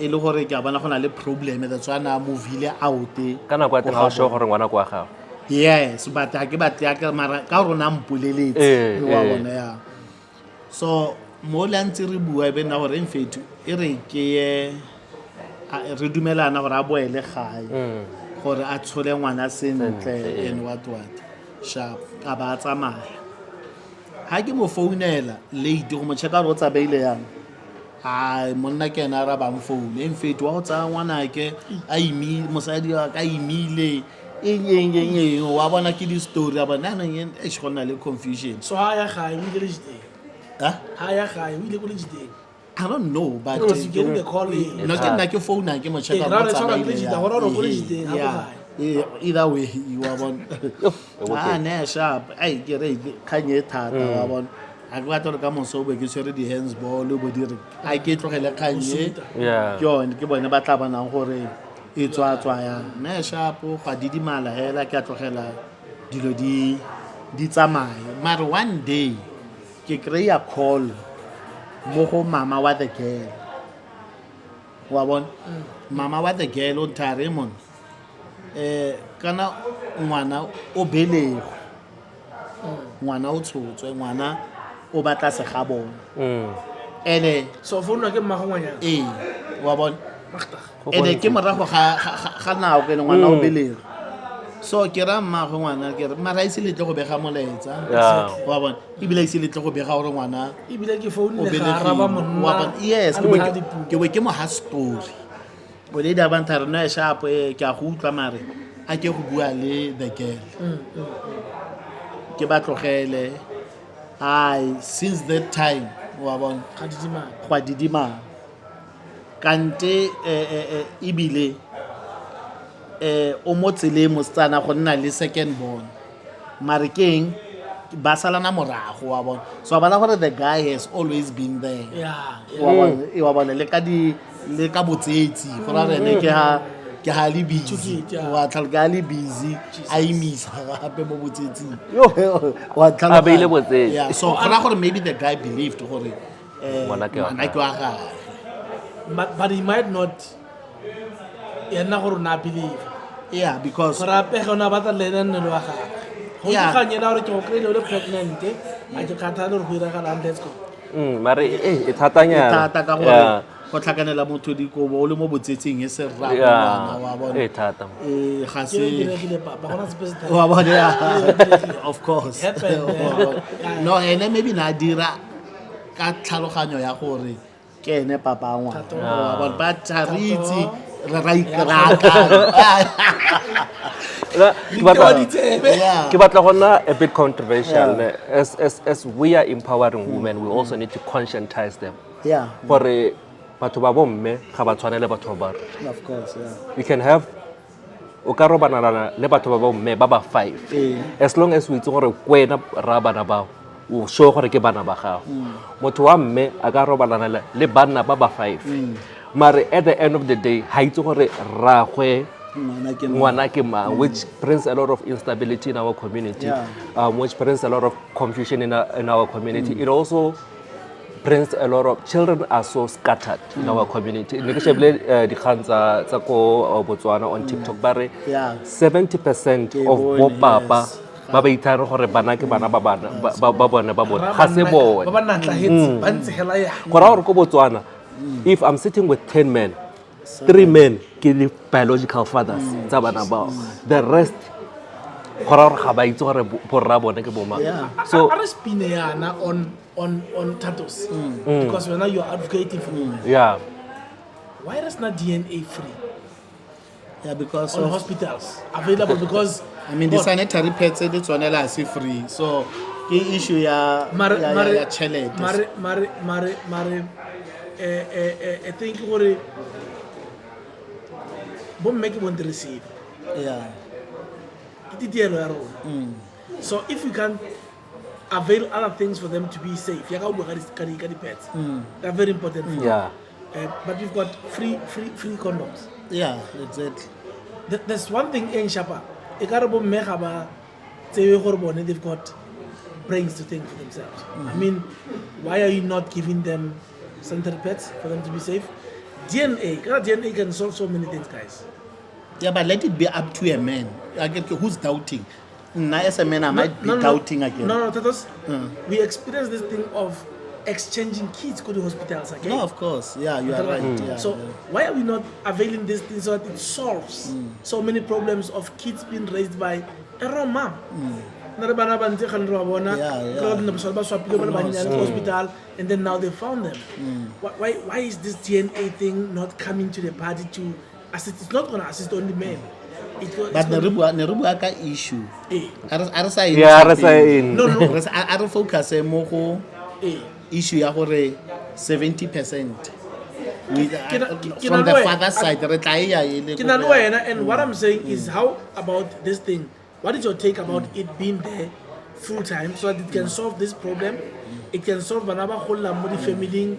e le gore ke a bona go na le problem that's why na movile out kana kwa teng ga o sho gore ngwana kwa gago yes but ha ke batla ka mara ka rona mpoleletse wa bona ya so mo lantse re bua be na gore mfethu e re ke re dumelana gore a boele gae gore a tshole ngwana sentle and what sharp a ba tsamaya ha ke mo founela late go mo checka go tsabeile yang monna ke na ra ba mfoune mfethu wa go tsaya ngwana ke a mosadi wa ka imile eng wa bona ke di story ba nana eng e tshwana le confusion So how ya ga we le jite? Ha ya ga we le go le jite? I don't know but No, you get the call in. no ke nna ke phone ke mo checka go tsabeile either way you wa bona ne sharp ai ke re khanye thata wa bona a ke batla ka moso be ke tshwere di hands ball bo dire ai ke tlogele khanye ke yone ke bone ba tla banang gore e tswa ya ne sharp ga didimala hela ke a tlogela dilo di tsamaya but one day ke create a call mo go mama wa the girl wa bona mama wa the girl o thare mon kana ngwana o belego ngwana o tshotswe ngwana o batla se ga bona ene So phone ke mmagongwanya. wa bona ene ke morago ga nao ke ngwana o belego so ke ra mmaagwe ngwana ke re mara ise le tle go bega molaetsa Yeah. wa bona ebile ise le tle go bega gore ngwana ebile ke phone o le ga araba monna yes a ke nna bo- dipuo. ke bo ke mo ha story o le da bantha re no e sharp ke a go utlwa mare a ke go bua le the girl ke ba tlogele ai since that time wa bona ga di dimana gwa didimang kante ebile o mo tseleng mosetsana go nna le second born mare keng ba salana morago wa bona so ba bona gore the guy has always been there wa bona le ka botsetsi gore rene ke ha le busy wa tlhalo ke ha le busy a imisa gape mo botsetsing wa tlhalo A beile botsetsi. yeah so gona gore maybe the guy believed gore Ngwana ke wa ngwana ke wa gagwe but he might not yena gore na believe yeah because gore ape ge ona batla lena nne le wa gagwe go Yeah. ikganyela gore ke go kry-ile o le pregnant a ke kgathale gore go iragalang let's go Mare e thatanyana. thata ka gore go tlhakanela motho dikobo o le mo botsetsing e se rra Yeah. wa E bona thata. ga ke se diregile papa gona sepe se wa bona yeah. Of course Happened, Wa bona. No ene maybe na dira ka tlhaloganyo ya gore ke ene papa wa ngwana Thato. wa bona ba tsaritsi re ra Ke batla yeah ke batla gonna a bit controversial. As we are empowering women, we also need to conscientize them. yeah Gore batho ba bomme ga ba tshwane le batho ba rona. of course yeah You can have o ka robanana le batho ba bomme ba ba 5 as long as we itse gore kwena ra bana bao o show gore ke bana ba gago motho wa mme a ka robanana le banna ba ba 5 mare at the end of the day ha itse gore ragwe ngwana ke ngwana ke mang, which brings a lot of instability in our community, Yeah. which brings a lot of confusion in our community. It also brings a lot of children are so scattered in our community. Ne ke shebile dikgang tsa ko Botswana on TikTok bare Yeah. 70% Ke of bone, bo papa yes. ba ba ithare gore bana ke bana ba bana ba bone ga se bone. ba ba natlhagetse ba ntshegela ya Go ra gore ko Botswana, if I'm sitting with 10 men, 3 men ke the biological fathers tsa bana bao, the rest go ra gore ga ba itse gore borra bone ke bo mang. Yeah. So a re spine yana on Thatos because when you are advocating for women yeah, why is not DNA free yeah because on of hospitals available because I mean the sanitary pads di tswanela se free so ke issue ya ya chelete mare I think gore bo make one receive yeah ke dielo ya rona so if we can avail other things for them to be safe ya ka o bua ka di pets they're very important for yeah. but we've got free condoms yeah exactly there's one thing in Shapa e ka re bo mme ga ba tsebe gore bone they've got brains to think for themselves I mean why are you not giving them sanitary pads for them to be safe DNA can solve so many things guys yeah but let it be up to a man again who's doubting nna as a man I might be doubting again no Thatos we experience this thing of exchanging kids go to hospitals again no of course yeah you are right yeah so why are we not availing this thing so that it solves so many problems of kids being raised by a wrong mom na re bana ba ntse ga nre wa bona Yeah. ka ba ba swapile ba le banyane ko hospital and then now they found them why is this DNA thing not coming to the party to assist? It's not going to assist only men. but ne re bua ka issue a re sa Yeah, re sa in. No. a re focus mo go issue ya gore 70% from the father side re tla ya ile Kina le wena, and what I'm saying is how about this thing? What is your take about it being there full time so that it can solve this problem? It can solve bana ba golla mo di family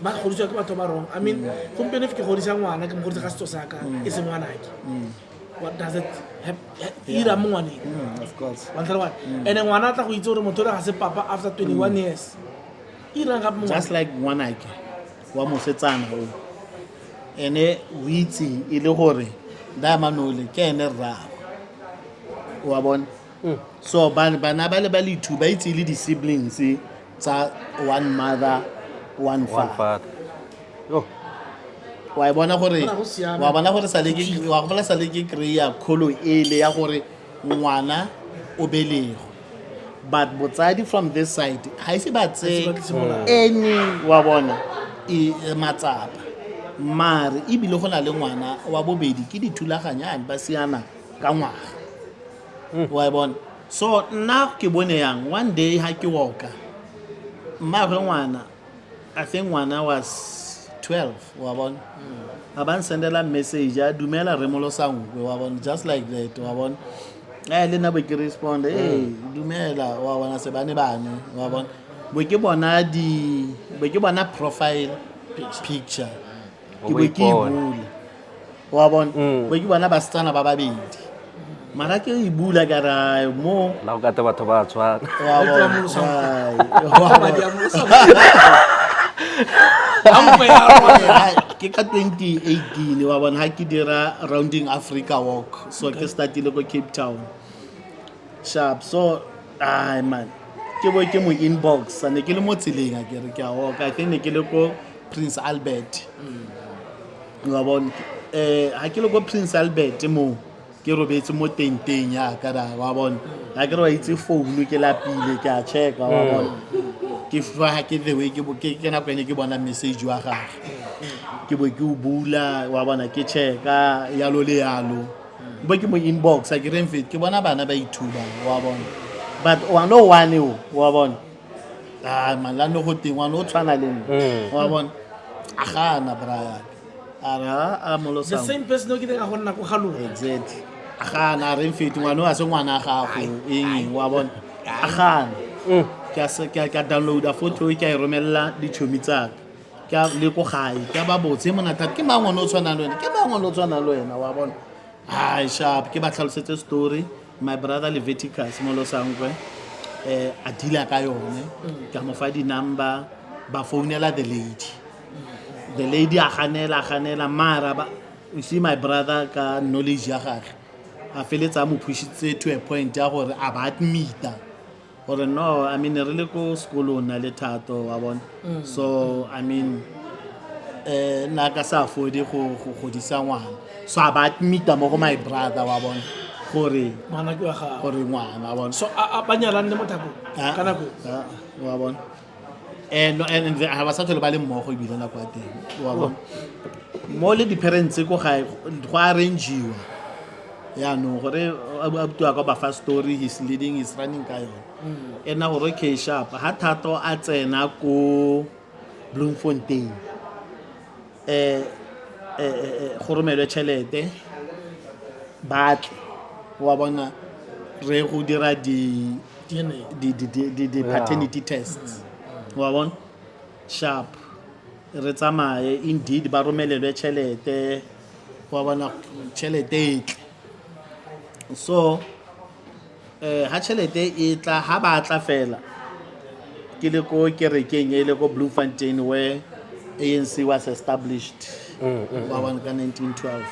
ba godiswa ke batho ba rong. I mean, gompieno if ke godisa ngwana ke mo godisa ka setso saka e se ngwana ke. What does it have? Ira mo ngwaneng. of course Wa ntla what? And ngwana tla go itse gore motho ga se papa after 21 years. Ira ga mo. just like ngwanake wa mosetsana o ene o itse e le gore Damanole ke ene rra wa bona so bana ba le ba le two ba itse le di siblings tsa one mother one One father father. Yo. wa bona gore Bona go siame. wa bona gore sa le ke wa bona sa le ke create kholo ele ya gore ngwana o belego but botsadi from this side ha ise ba tse any wa bona e matsapa mare e bile go na le ngwana wa bobedi ke dithulaganyane ba siana ka ngwaga wa bona so nna ke bone yang one day ha ke woka mmaagwe ngwana I think ngwana was 12 wa bona aban sendela message a dumela re Molosankwe wa bona just like that wa bona le nna be ke respond dumela wa bona se bane wa bona be ke bona profile picture ke be ke bula wa bona be ke bona basetsana ba babedi mara ke e bula ka ra mo la o ka te batho ba tshwana ke ka 2018 wa bona ha ke dira rounding Africa walk so ke startile ko Cape Town sharp so man ke bo ke mo inbox ane ke le mo tseleng a ke re ke a walka ke ne ke le ko Prince Albert wa bona ha ke le ko Prince Albert mo ke robetse mo tenteng ya ka da wa bona ha ke re wa itse phone ke lapile ke a check wa bona ke fa ke the way ke na kwene ke bona message wa gagwe ke bo ke o bula wa bona ke checka yalo le yalo bo ke mo inbox a ke re mfit ke bona bana ba ithuba wa bona but wa no one wa bona man la no go teng wa no tshwana le nna wa bona agana braya ara the same person o ke ga gonna go galo exactly agana re mfit ngwana wa se ngwana gago eng wa bona agana ka download a photo ke a romella dichomi tsa ka le ko gae ka ba botse monata ke mangwe no tshwana le wena ke mangwe no tshwana le wena wa bona hi sharp ke ba tlhalosetse story my brother Leviticus Molosankwe a dila ka yone ka mo fa di number ba founela the lady a ganela mara ba you see my brother ka knowledge ya gagwe a feletsa mo pushitse to a point ya gore a ba admita or no I mean re le ko sekolo na le Thato wa bona so I mean na ka sa fodi go godisa ngwana so a ba admita mo go my brother wa bona gore mana ke wa ga gore ngwana wa bona so a banyalane le mothako kana go wa bona and ha ba sa tlhole ba le mmogo e bile na kwa teng wa bona mo le di parents go ga go arrangewa ya no gore abutwa ka ba first story his leading is running ka yona ena gore ke sharp ha Thato a tsena ko Bloemfontein go romelwe tšhelete batla wa bona re go dira di paternity tests wa bona sharp re tsamaye indeed ba romelelwe tšhelete wa bona tšhelete so ha tšhelete e tla ha ba tla fela ke le ko kerekeng e le ko Bloemfontein where ANC was established wa bona ka 1912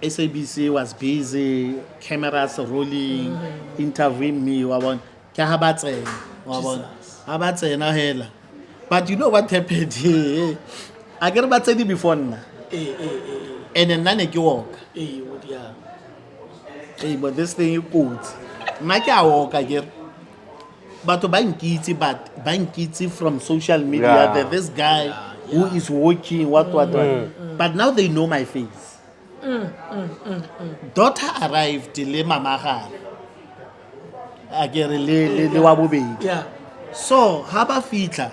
SABC was busy cameras rolling interviewing me wa bona ke ha ba tsena wa bona ha ba tsena hela but you know what happened a ke re ba tsedi before nna and nna ne ke walk but this thing is good nna ke a walk ke batho ba nkitse but ba nkitse from social media that this guy who is walking what but now they know my face daughter arrived le mama gare a ke re le wa bobedi so ha ba fitla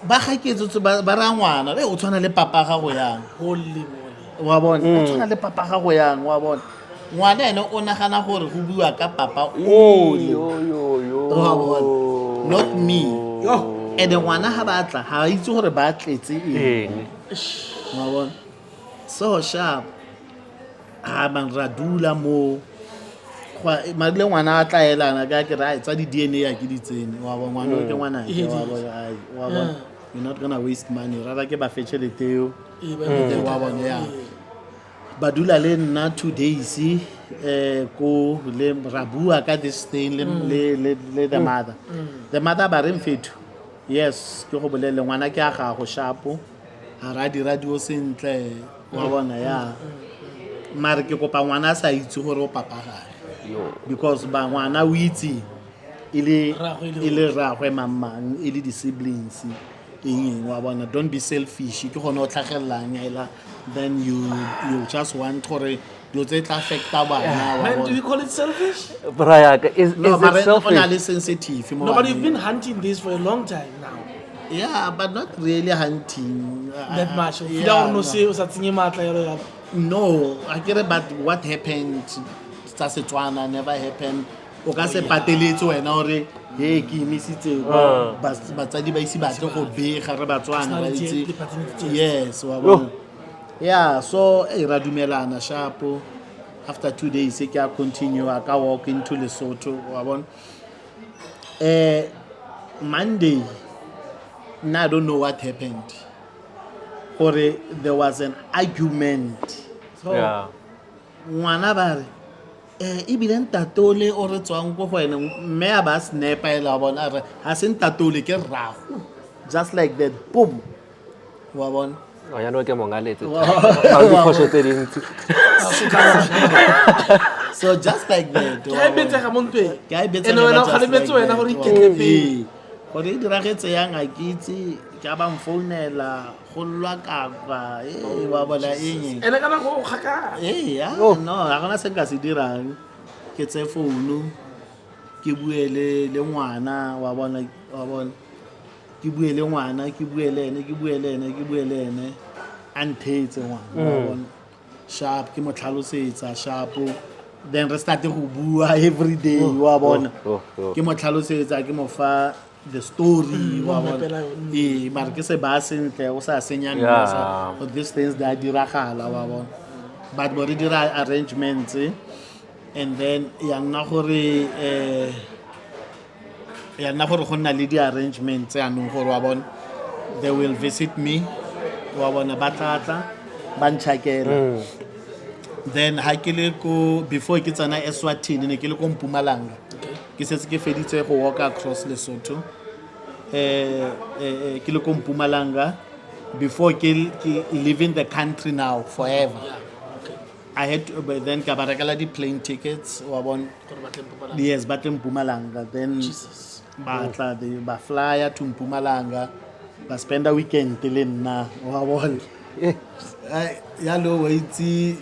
ba gaketse ba ra ngwana o tshwana le papa ga go yang holy wa bona o tshwana le papa ga go yang wa bona ngwana ene o nagana gore go bua ka papa not me and ngwana ha ba tla ha itse gore ba tletse eng wa bona so sharp ha man radula mo kwa marile ngwana a tla elana ka ke ra tsa di DNA ya ke ditsene wa bona ngwana ke ngwana wa bona you're not gonna waste money rather ke ba fetšhelete wa bona ya ba dula le nna 2 days ko le rabua ka this thing le the mother ba re mfethu yes ke go bolele ngwana ke a ga go shapo a radio sentle wa bona ya mare ke kopa ngwana a sa itse gore o papa gae Yo. because ba ngwana o itse e Rragwe le rragwe mamang e le di-siblings eng wa bona don't be selfish ke gone o tlhagelelang hela then you just want gore dilo tse tla affecta bana wa Man, do bona you call it selfish? Brayaka, is no it mare o na selfish? le sensitive mo No, but baneng. you've been hunting this for a long time now. Yeah, but not really hunting. That much. Yeah, Fila no. no se o sa tsenye matla yalo yalo. No, I get it, but what happened tsa Setswana never happened. O ka se pateletse wena hore hey ke imisitse batsadi ba isi batle go bega re Batswana ba itse. Yes, wa bona. Yeah, so ra dumelana sharpo. After 2 days ke a continue I ka walk into Lesotho wa bona. Monday now I don't know what happened. Or there was an argument. So Yeah. ngwana ba re ebile ntatole o re tswang go go ene mme a ba sniper ela bona re ha se ntatole ke rrago just like that boom wa bona Oh, ya no ke mongaletse. Ga di phoso tse dintsi. so just like that Ke a betse ga montwe. ke a e betsa Ene wena o just kgalebetse like wena that. gore iketle pele. Gore e diragetse yang a ke itse ke ba mfounela go lwa kapa wa bona eng Ene kana go khaka. ya no ga gona se nka se dirang ke tse founu ke bue le ngwana wa bona ke bue le ngwana ke bue le ene a nthetse ngwana wa bona sharp ke mo tlhalosetsa sharpo then re start go bua every day wa bona ke mo tlhalosetsa ke mo fa the story wa bona mara ke se ba sentle o sa senyang Yeah. but these things da diragala wa bona but bo re dira arrangements and then ya nna gore go nna le di-arrangements anong gore wa bona they will visit me wa bona ba tlatla ba ntšhakela then ha ke le ko before ke tsena Eswatini ne ke le ko Mpumalanga ke setse ke feditse go walk across Lesotho ke le ko Mpumalanga before ke leaving the country now forever I had to, but then ka ba rekela di-plane tickets wa bona yes ba tle Mpumalanga then ba tla ba flyer to Mpumalanga ba spend a weekend le nna wa bona yalo wa itse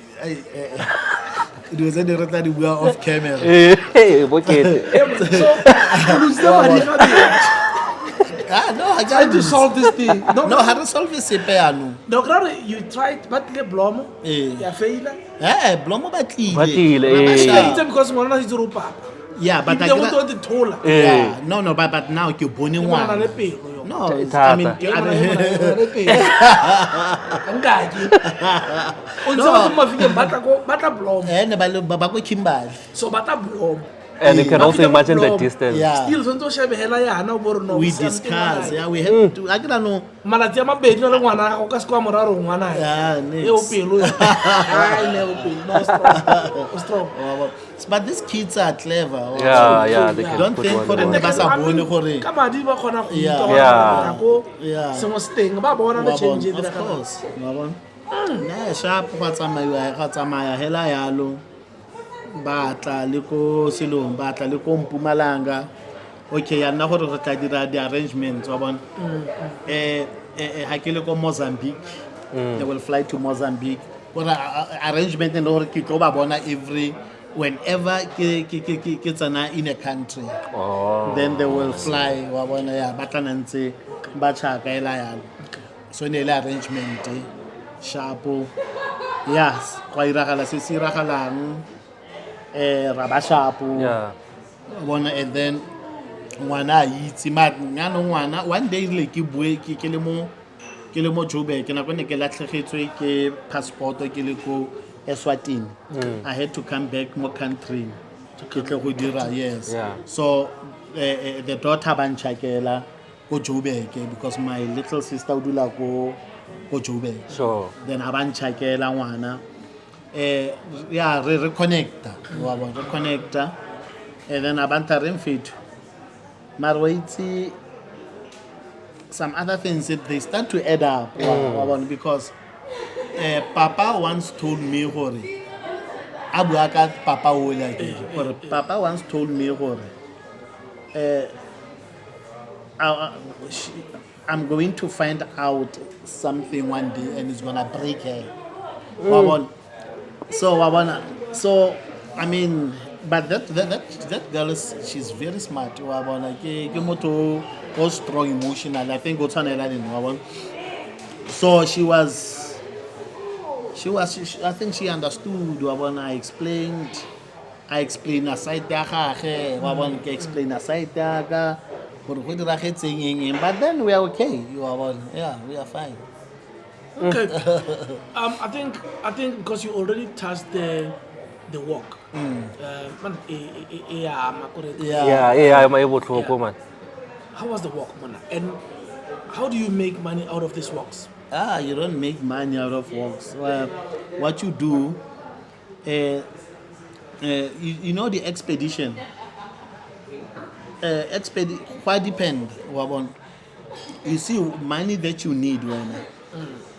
dilo tse di re tla di bua off camera Bokete. no I Try to solve this thing. no ha re solve sepe ano No, claro, you tried but le blomo. Ya faila. blomo ba tlile Batlile, Ra ba eh. sha- It's because ngwana se tsoro papa. yeah but I Ibile mo gra- to thola. yeah no but now ke bone Ngwana le ngwana pelo yo. no I Thata. mean Le pelo. Angaji. Unse ba mo fike batla blomo. ne ba go Kimberley So batla blomo. And you can Ba also fika mo imagine the blomo. distance. yeah Still sonto shebehela yana o bo re no. we discuss yeah we have to I don't know Malatsi a mabedi le ngwana go ka se kwa moraro ngwana. yeah E o pelo. Ai le o pelo. No strong. O strong. but these kids are clever Yeah, they Yeah. can Don't put think one for on the one. basa bone gore Ka madi ba kgona go Yeah. utlwa Yeah. go yeah sengwe se teng ba bona le change of course wa bona ne sharp go tsamaya hela yalo ba tla le ko selong ba tla le ko Mpumalanga okay ya nna gore re tla dira di arrangements wa bona ha ke le ko Mozambique they will fly to Mozambique for arrangement and gore ke tlo ba bona every whenever ke tsena in a country then they will fly wa bona ya ba tla ntse ba tshaka ela yalo so ne le arrangement sharpo yes kwa iragala se se iragalang ra ba sharpo Yeah. bona and then ngwana a itse ngwana one day le ke bue ke le mo Joburg ke na ne ke latlhegetswe ke passport ke le ko Eswatini I had to come back mo country ke tle go dira yes Yeah. so the daughter ba ntšhakela ko Joburg because my little sister o dula ko Joburg Sure. then a ba ntšhakela ngwana yeah re connecta wa bona re connecta and then abanta re mfethu mara wa itse some other things they start to add up wa bona because papa once told me gore a bua ka papa o le ke gore papa once told me gore I'm going to find out something one day and it's gonna break her. So I mean, but that girl she's very smart. Ke motho o strong emotional. I think so she I think she understood. I explained a side ya gage, ke explain a side ya ka gore go diragetseng eng, but then we are okay. Yeah, we are fine. Okay. I think because you already touched the work. Man, Yeah, I'm able to go, man. How was the work, man? And how do you make money out of these works? You don't make money out of works. Well, what you do, you know the expedition. Quite depend. You see money that you need when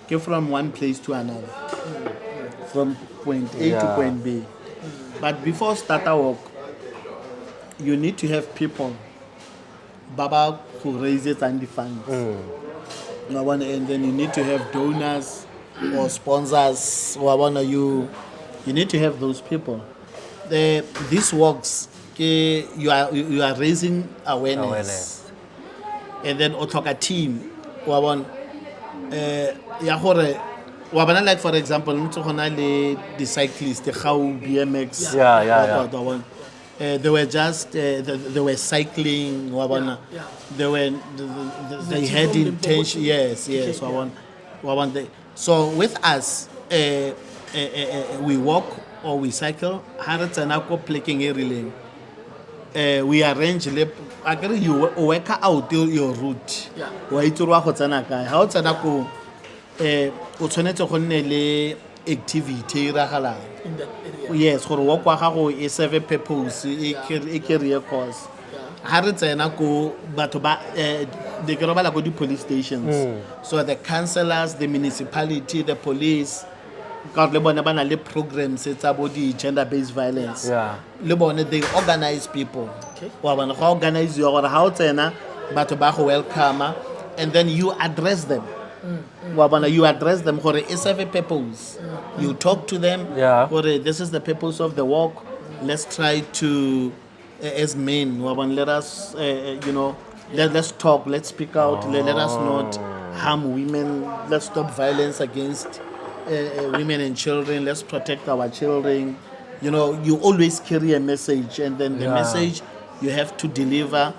get from one place to another, from point A to point B. But before start a work, you need to have people, Baba, who raises and the funds. And then you need to have donors or sponsors. You need to have those people. These works, you are raising awareness. And then a team. Like for example, the cyclists, the how BMX. They were just they were cycling. They had intention. Yes. So with us, we walk or we cycle. We arrange you work out your route. O tshwanetse go nne le activity iragalang. In that area. Yes, gore walk wa gago e serve purpose, e career cause. Ha re tsena go batho ba de ke robala go di police stations. So the councillors, the municipality, the police, ka le bona bana le programs tsa bo di gender based violence. Le bona they organize people. Okay. Wa bona go organize yo gore ha o tsena batho ba go welcome and then you address them. You address them for a serve purpose. You talk to them. This is the purpose of the walk. Let's try to, as men, let us, let's talk. Let's speak out. Let us not harm women. Let's stop violence against women and children. Let's protect our children. You always carry a message, and then the message you have to deliver.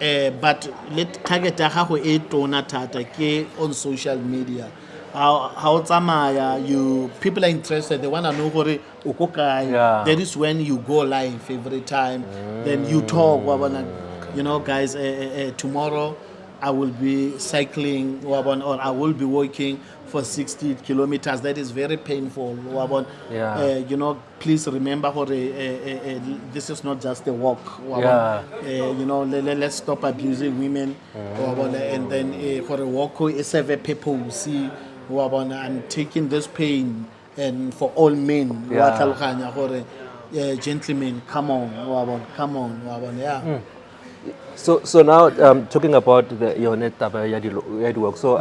But let target on social media. How people are interested. They want to know that is when you go live every time. Then you talk. Guys, tomorrow I will be cycling or I will be walking for 60 kilometers. That is very painful. Please remember this is not just a walk. Let's stop abusing women. And then for a walk, it's a purpose. I'm taking this pain and for all men. Gentlemen, come on. So now talking about your net work. So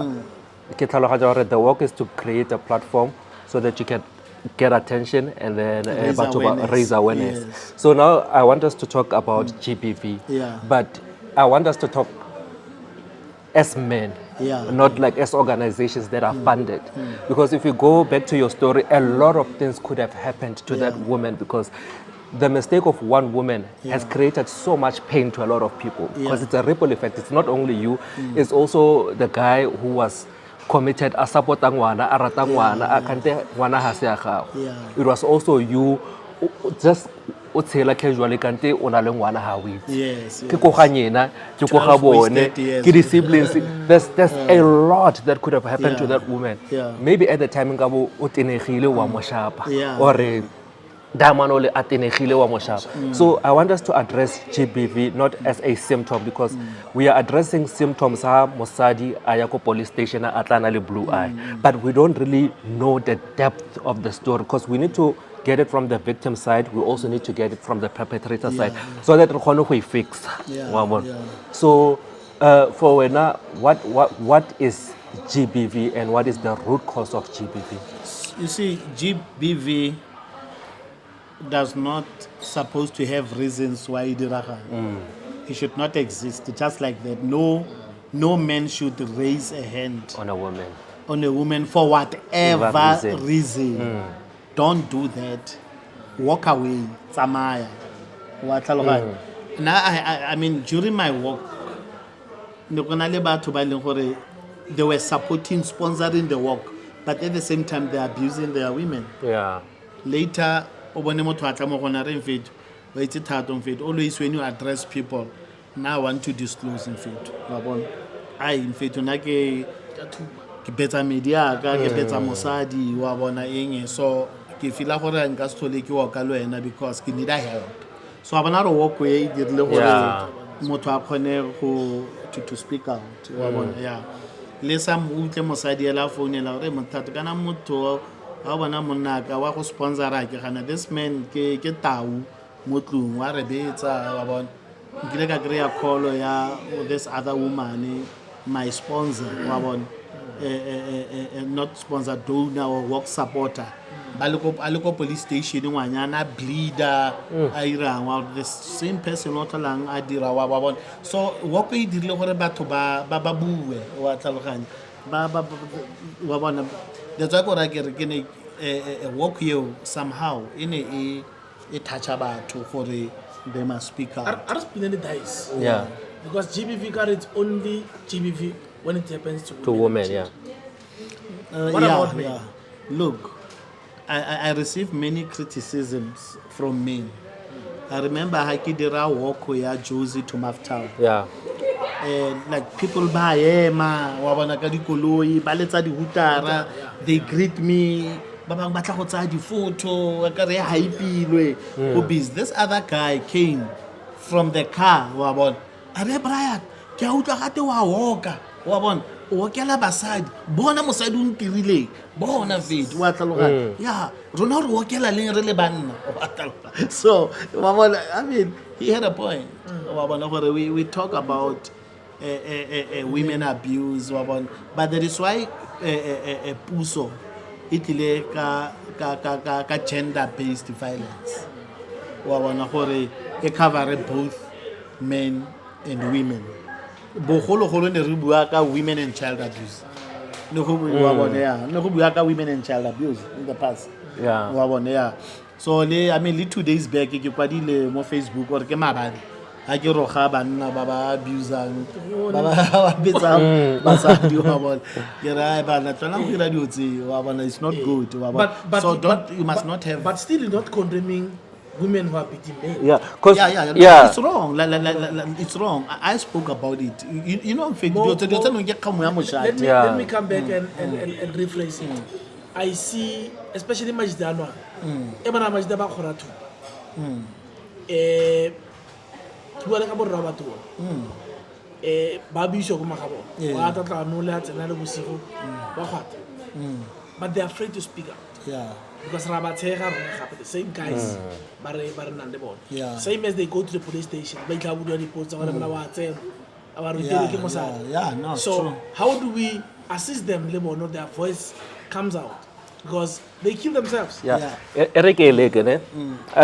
the work is to create a platform so that you can get attention and then raise awareness. Yes. So now I want us to talk about GBV. But I want us to talk as men, not like as organizations that are funded. Because if you go back to your story, a lot of things could have happened to that woman because the mistake of one woman has created so much pain to a lot of people because it's a ripple effect. It's not only you, it's also the guy who was committed a supportang ngwana, a ratang ngwana, a kante ngwana ha se ya gago. It was also you just o tshela casually kante o na le ngwana ha o itse. Ke go ganyena, ke go ga bone, ke di siblings. There's a lot that could have happened to that woman. Maybe at the time ngabo o tenegile wa mo shapa or so I want us to address GBV not as a symptom because we are addressing symptoms mosadi ayako police station atlana le blue eye, but we don't really know the depth of the story because we need to get it from the victim side, we also need to get it from the perpetrator side, so that we fix. So, for Wena, what is GBV and what is the root cause of GBV? You see, GBV does not supposed to have reasons why it It should not exist. Just like that, no man should raise a hand On a woman. For whatever reason. reason. Don't do that. Walk away. Tsamaya. Now, I mean, during my work, they were supporting, sponsoring the work, but at the same time, they're abusing their women. Yeah. Later, always when you address people, now I want to disclose in fact. In fact, ke betsa media ka ke betsa mosadi wa bona eng so ke feel gore nka se tlhole ke wa ka le wena because ke need help. So a bona re walk way dirile gore motho a khone go to speak out wa bona le sa mo utle mosadi ela phone ela re motho kana motho a bona monna ka wa go sponsora ke gana this man ke tau mo tlung wa re betsa wa bona nkile ka kreya call ya this other woman my sponsor wa bona not sponsor, donor or work supporter. Aliko police station ngwanyana bleeder the same person not lang a dira wa bona. So work e dirile gore batho ba bue wa tlhaloganya ba bona that's why go ra ke re ke ne work you somehow in a toucha batho gore they must speak out. Are spinning the dice. Yeah. Because GBV card is only GBV when it happens to women. What about men? Look, I receive many criticisms from men. I remember Hakidera walk ya Josie to Maftown. Yeah. Like people ba ema wa bona ka dikoloi ba letsa di hutara, they greet me ba bang batla go tsaya di photo ka re haipilwe go busy. This other guy came from the car wa bona are Brian ke a utlwa gate wa walka wa bona o kela basadi bona mosadi o ntirile bona fit wa tlhaloganya rona re okela le re le banna wa tlhaloganya. So I mean he had a point wa bona gore we talk about women abuse wa bona, but that is why puso itile ka gender based violence wa bona gore e cover both men and women. Bogologolo ne re bua ka women and child abuse. Ne go bua bona ne go bua ka women and child abuse in the past. Wa bona so I mean 2 days back ke kwadile mo Facebook or ke mabadi a ke roga banna ba ba abusang ba ba betsa basadi wa bona ke ra ba na tsona go dira diotse wa bona it's not good wa bona. So you must not have, but still not condemning women who are beating men. It's wrong. It's wrong. I spoke about it. You know, let me come back and rephrase it. I see, especially Majdanwa. Emana Majdaba Khoratu. Tuwala kabo rabatu. Babi shoko makabo. Wata ta nula tsenale busiku. Bakwat. But they're afraid to speak out. Because the same guys, same as they go to the police station, so how do we assist them, their voice comes out? Because they kill themselves. Eric I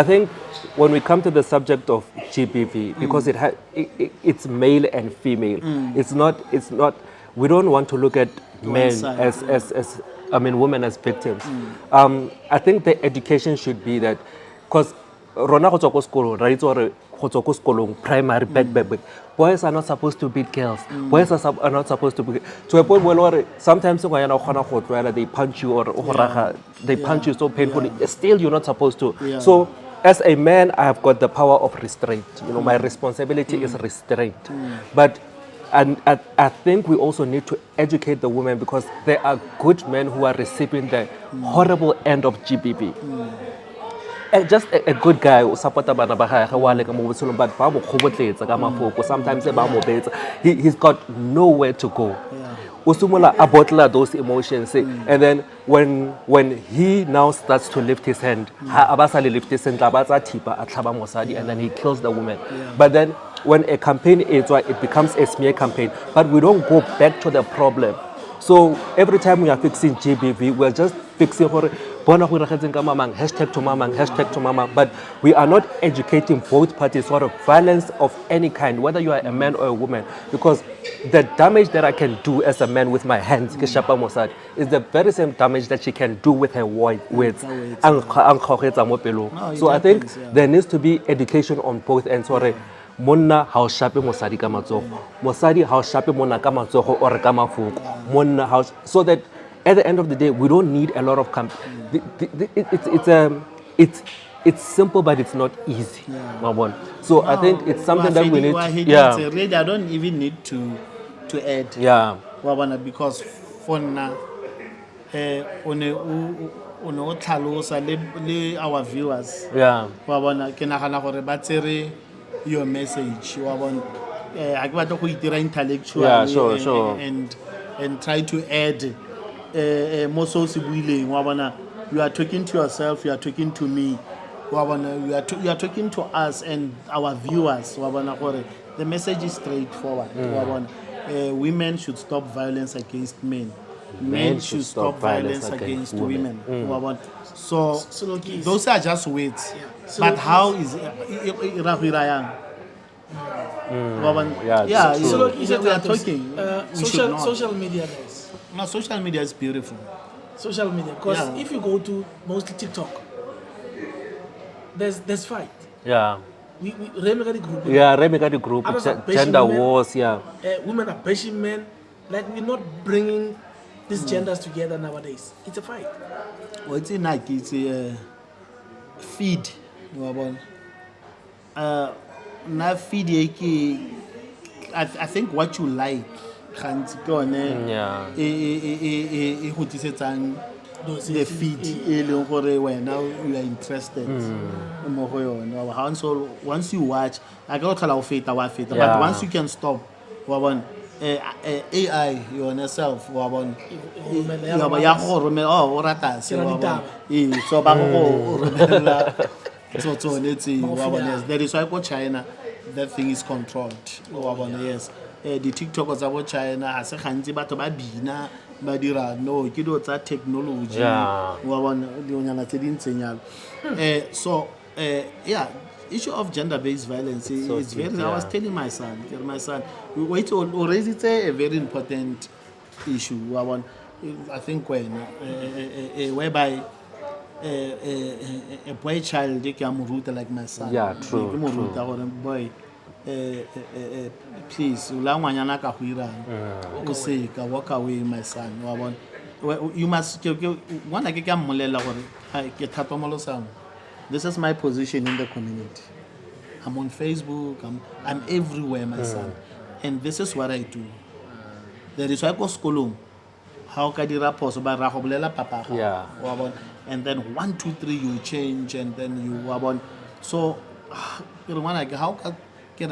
think when we come to the subject of GBV, because it's male and female, it's not. We don't want to look at men as women as victims. I think the education should be that, because rona go tswa ko sekolo ra itse gore go tswa ko sekolong primary back boys are not supposed to beat girls. Boys are not supposed to be to a point where sometimes they punch you or they punch you so painfully. Still you're not supposed to. So as a man, I have got the power of restraint. My responsibility is restraint. But I think we also need to educate the women, because there are good men who are receiving the horrible end of GBV. And just a good guy who supports sometimes he's got nowhere to go. Usumula abotla those emotions, and then when he now starts to lift his hand, abasali lift his hand, abaza tipa atlaba mosadi, and then he kills the woman. But then when a campaign is why it becomes a smear campaign, but we don't go back to the problem. So every time we are fixing GBV, we're just fixing hashtag to mamang, but we are not educating both parties sort of violence of any kind, whether you are a man or a woman, because the damage that I can do as a man with my hands, is the very same damage that she can do with her words. So I think there needs to be education on both ends. Monna how shape mosadi ka matsogo, mosadi how shape monna ka matsogo or ka mafoko, monna how, so that at the end of the day we don't need a lot of it's simple but it's not easy. So I think it's something that we need. Really, I don't even need to add. Because for now, on our viewers. Ke nagana gore ba tsere your message. I want to intellectual and try to add more so you are talking to yourself, you are talking to me, you are talking to us and our viewers. The message is straightforward. Women should stop violence against men. Men should stop violence against women. So those are just words. But how is Irahirayang? We are talking. Social media guys. No, social media is beautiful. Social media, because if you go to mostly TikTok, there's fight. We Remegadi group. Remegadi group. Gender wars. Women are bashing men. Like, we're not bringing these genders together nowadays. It's a fight. It's a feed. Na feed I think what you like the feed now you are interested once you watch I got but once you can stop AI yourself there is why go China that thing is controlled. Yes. The TikTokers about China as a gantsi batho ba bina ba dira no ke do tsa technology so issue of gender-based violence is very I was telling my son wait already it's a very important issue I think when whereby a boy child they can like my son true. Boy please ulangwanyana ka huira o se ka walk away my son you must wanna ke ka mmolela gore ke Thato Molosankwe. This is my position in the community. I'm on Facebook, I'm everywhere my son, and this is what I do. There is why go school how ka dira phoso ba ra go bolela papa and then 1 2 3 you change and then you so how ka you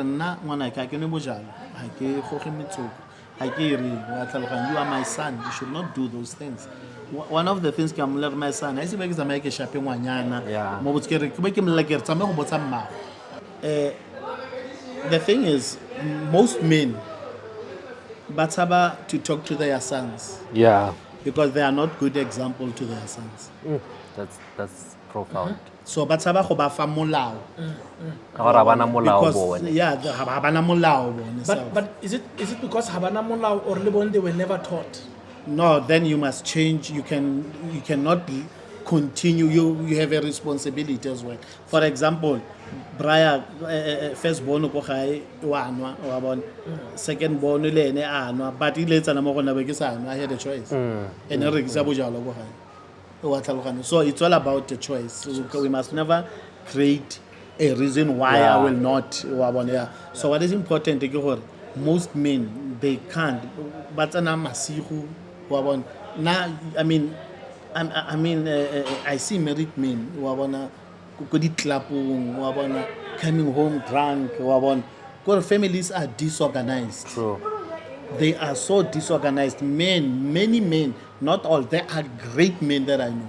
are my son, you should not do those things. One of the things I'm like my son, I see make a shopping the thing is most men bataba to talk to their sons because they are not good example to their sons. That's profound. So bataba go ba fa molao but is it because habana molao or lebon they were never taught? No, then you must change. You cannot continue. You have a responsibility as well. For example, Brian first born ko gae wa anwa second born le ene anwa but ile tsana mo gona be ke sa anwa I had a choice and re ke sa bojalo go gae. So it's all about the choice. So we must never create a reason why I will not. So what is important is most men they can't. But I mean, I see married men coming home drunk. Families are disorganized. True. They are so disorganized. Men, many men, not all. There are great men that I know.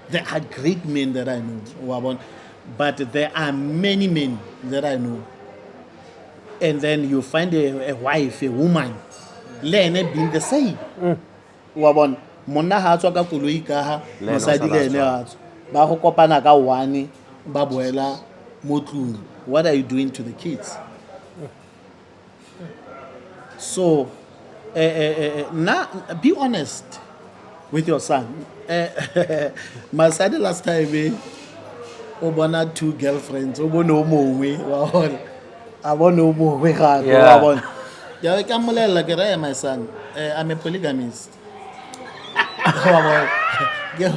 There are great men that I know, Wabon. But there are many men that I know. And then you find a wife, a woman, Lene being the same. Wabon. Monna ha tswa ka koloi ka ha Le ene o mosadi sa le ene a tswa. Ba go kopana ka one ba boela mo tlung. What are you doing to the kids? So, now be honest with your son. My son last time, obona 2 girlfriends, obono mowe, abono mowe ga Yeah. abon. Ya ka molela ke re my son, I'm a polygamist. No,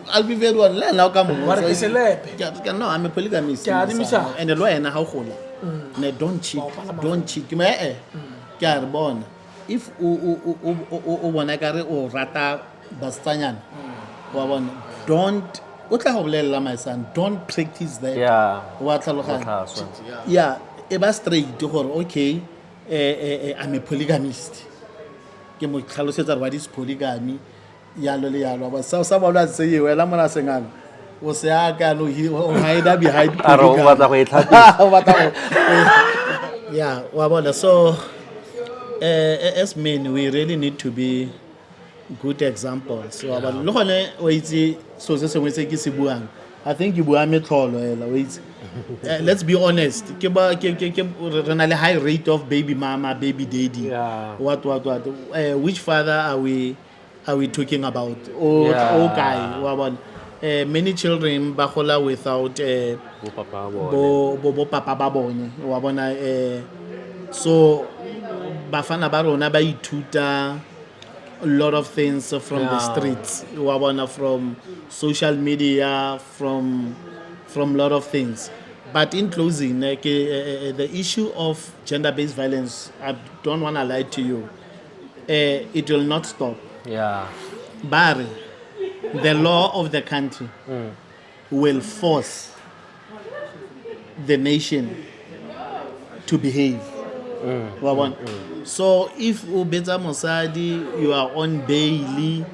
I'll be very one. Now come. What is a lap? No, I'm a polygamist. Ke a adimisa. And the lawyer na how gola. Ne don't cheat. Don't cheat. Me ke a re bona. If o bona ka re o rata bastanyana. Wa bona. Don't o tla go bolela my son, don't practice that. Yeah. Wa tlhaloganya. Tlhaswa. Yeah, e ba straight gore okay, I'm a polygamist. Ke mo tlhalosetsa what is polygamy yalo le yalo ba sa ba se ye wela mona Senganga o se a ka no o hide behind A re o batla go e tlhapisa. O batla go- yeah wa bona. So as men we really need to be good examples. Wa bona le gone o itse so se sengwe se ke se buang, I think you bua metlholo ela o itse. Let's be honest, ke re na le high rate of baby mama, baby daddy. Yeah. What which father are we talking about? Oh, Yeah. oh guy, wa bona. Many children ba gola without Bo papa bone. bo papa ba bone, wa bona. So bafana ba rona ba ithuta a lot of things from the streets, wa bona, from social media, from a lot of things. But in closing, the issue of gender-based violence, I don't want to lie to you, it will not stop. Yeah. But the law of the country will force the nation to behave. So if o betsa mosadi, you are on bail,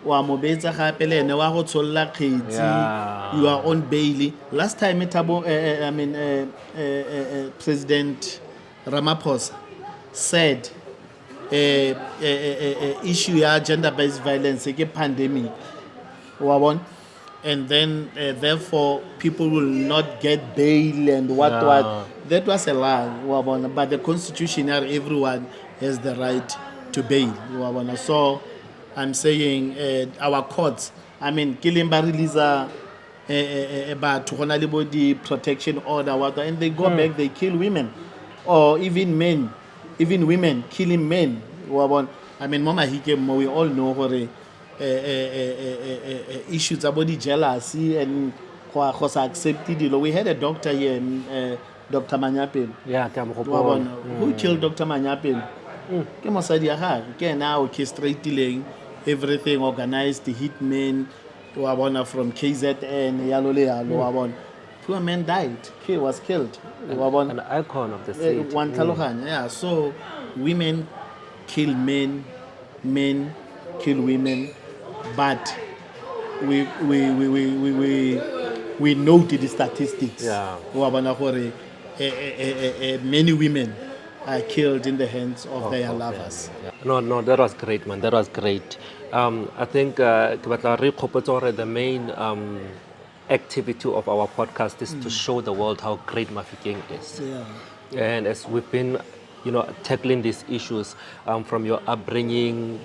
wa mo betsa gape le ene wa go tsholla kgetsi, Yeah. you are on bail. Last time President Ramaphosa said issue ya gender-based violence ke pandemic, wa bona, and then therefore people will not get bail and what. That was a lie, wa bona. But the constitution, everyone has the right to bail, wa bona. So I'm saying our courts, Kilimba release batho gona le bo di protection order what, and they go back, they kill women, or even men, even women killing men, wa bona. Mo Mahikeng mo, we all know gore issues about the jealousy and go sa accept dilo. We had a doctor here, Dr. Manyapeng. Yeah, ke a mo Wa gopola. bona. Who killed Dr. Manyapeng? Ke mosadi ya gagwe, ke ena a orchestrating everything, organized the hitmen, wa bona, from KZN yalo le yalo, wa bona. Poor man died. He was killed, wa bona. An icon of the city. One tlhaloganya, yeah. So women kill men, men kill women, but we note the statistics. Yeah. Wa bona gore many women are killed in the hands of their lovers. Yeah. No, that was great, man. That was great. I think ke batla re ikgopotse gore the main activity of our podcast is to show the world how great Mahikeng is. Yeah. And as we've been, tackling these issues from your upbringing,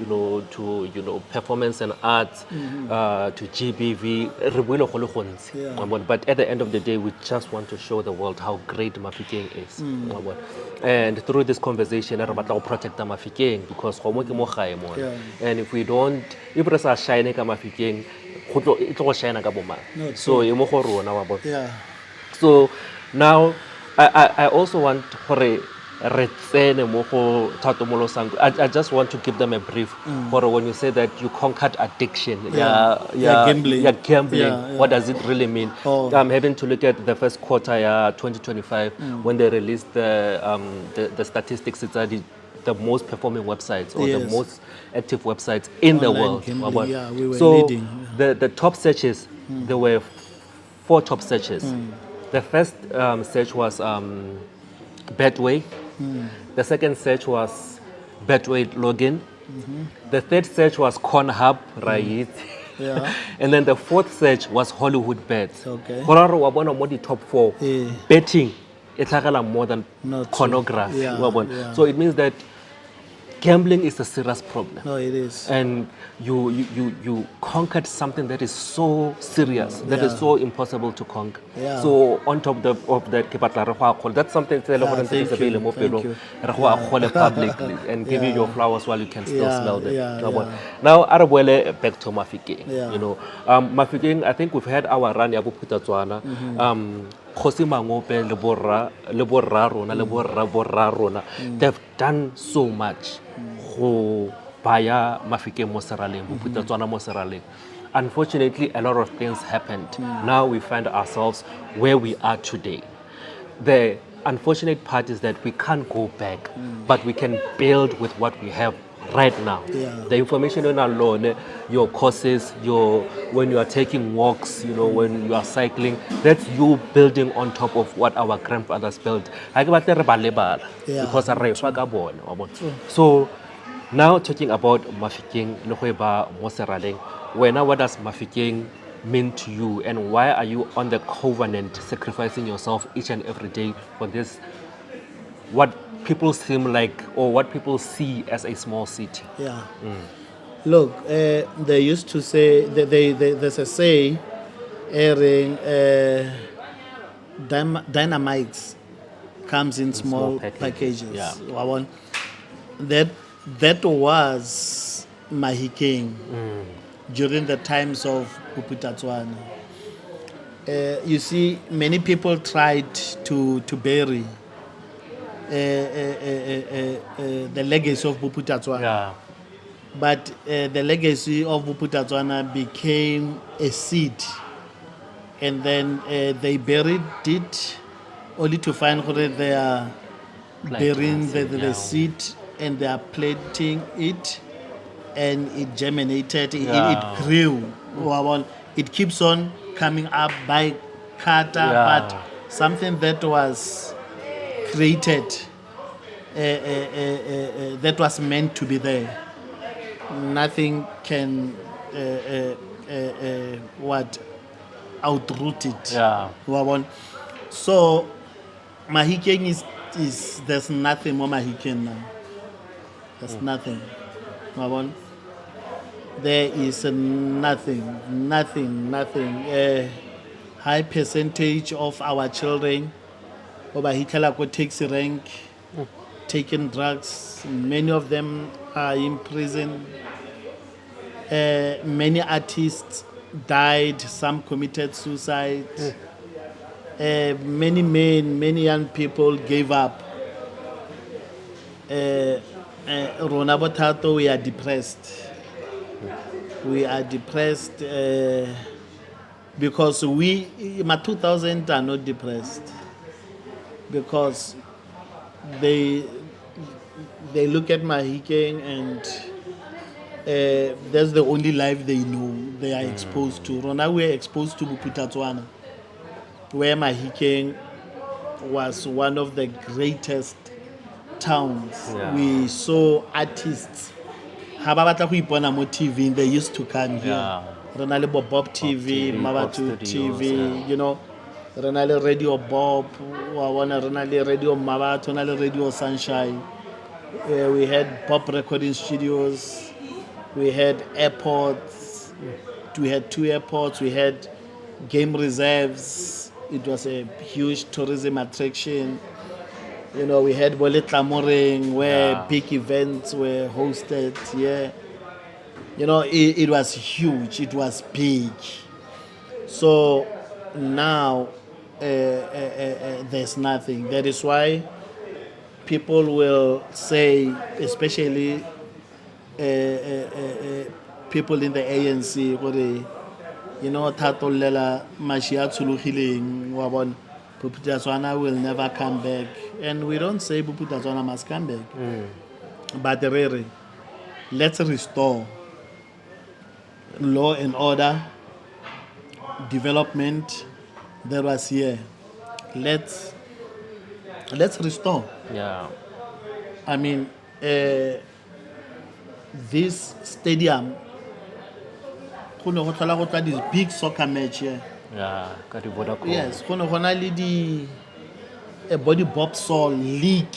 to performance and arts, to GBV, re buile go le gontsi. Yeah. But at the end of the day, we just want to show the world how great Mahikeng is. And through this conversation, re batla go protect Mahikeng because go mo ke mo gae mo. Yeah. And if re sa shine ka Mahikeng, e tlo go shine ka bomang. So e mo go rona wa bona. Yeah. So now I also want gore re tsene mo go Thato Molosankwe. I just want to give them a brief for when you say that you conquered addiction. Gambling. Gambling. Yeah. What does it really mean? Oh. I'm having to look at the first quarter, 2025, when they released the statistics. It's the most performing websites or the Yes. most active websites in the Online world. gambling, yeah, we were so leading. the top searches, there were 4 top searches. The first search was Betway. The second search was Betway login. The third search was Cornhub, right? Yeah. And then the fourth search was Hollywood bets. Okay. Go ra re wa bona mo di top 4. Yeah. Betting e tlhagela more than Not so. pornography. Yeah, Wa bona. yeah. So it means that gambling is a serious problem. No, it is. And you conquered something that is so serious, that is Yeah. so impossible to conquer. Yeah. So on top of that, ke batla re go akgole. That's something that thank you, mo thank pelong. you. Re go akgole publicly and give you Yeah. your flowers while you can still Yeah, smell them. yeah, Wa bona. yeah. Now, a re boele back to Mahikeng. Yeah. You know, Mahikeng, I think we've had our run ya Bophuthatswana. Kgosi Mangope le borra rona le borra rona. They've done so much go baya Mahikeng mo seraleng, Bophuthatswana mo seraleng. Unfortunately, a lot of things happened. Now we find ourselves where we are today. The unfortunate part is that we can't go back, but we can build with what we have right now. Yeah. The information on alone, your courses, when you are taking walks, when you are cycling, that's you building on top of what our grandfathers built. Yeah. Because so now talking about Mahikeng, what does Mahikeng mean to you, and why are you on the covenant sacrificing yourself each and every day for this, what people seem like or what people see as a small city? Yeah. Look, they used to say, there's a say, airing, dynamites comes in small packages. Yeah. That was Mahikeng during the times of Bophuthatswana. You see, many people tried to bury the legacy of Bophuthatswana. Yeah. But the legacy of Bophuthatswana became a seed. And then they buried it only to find that they are burying the seed and they are planting it, and it germinated, it grew. It keeps on coming up by kata, but something that was created, that was meant to be there. Nothing can outroot it. Yeah. So Mahikeng is there's nothing more Mahikeng now. There's nothing. There is nothing. A high percentage of our children takes rank, taking drugs. Many of them are in prison. Many artists died, some committed suicide. Many men, many young people gave up. Rona Thato, we are depressed. We are depressed because my 2000 are not depressed, because they look at Mahikeng and that's the only life they know, they are exposed to. Rona, we are exposed to Bophuthatswana, where Mahikeng was one of the greatest towns. Yeah. We saw artists. TV, they used to come here. Yeah. Renale Bob TV, Mabatu TV, yeah. Renale Radio Bob, Renale Radio Mabatu, Renale Radio Sunshine. We had pop recording studios. We had airports. We had 2 airports. We had game reserves. It was a huge tourism attraction. We had Bole Tlamoreng, where big events were hosted. Yeah. It was huge. It was big. So now there's nothing. That is why people will say, especially people in the ANC, you know, Thato Lela Mashia Tsulukileng, Wabon, Buputatswana will never come back. And we don't say Buputatswana must come back. But really, let's restore law and order, development that was here. Let's restore. Yeah. I mean, this stadium, this big soccer match here. Yeah. Ka di Vodacom. Yes, a body bobsol league.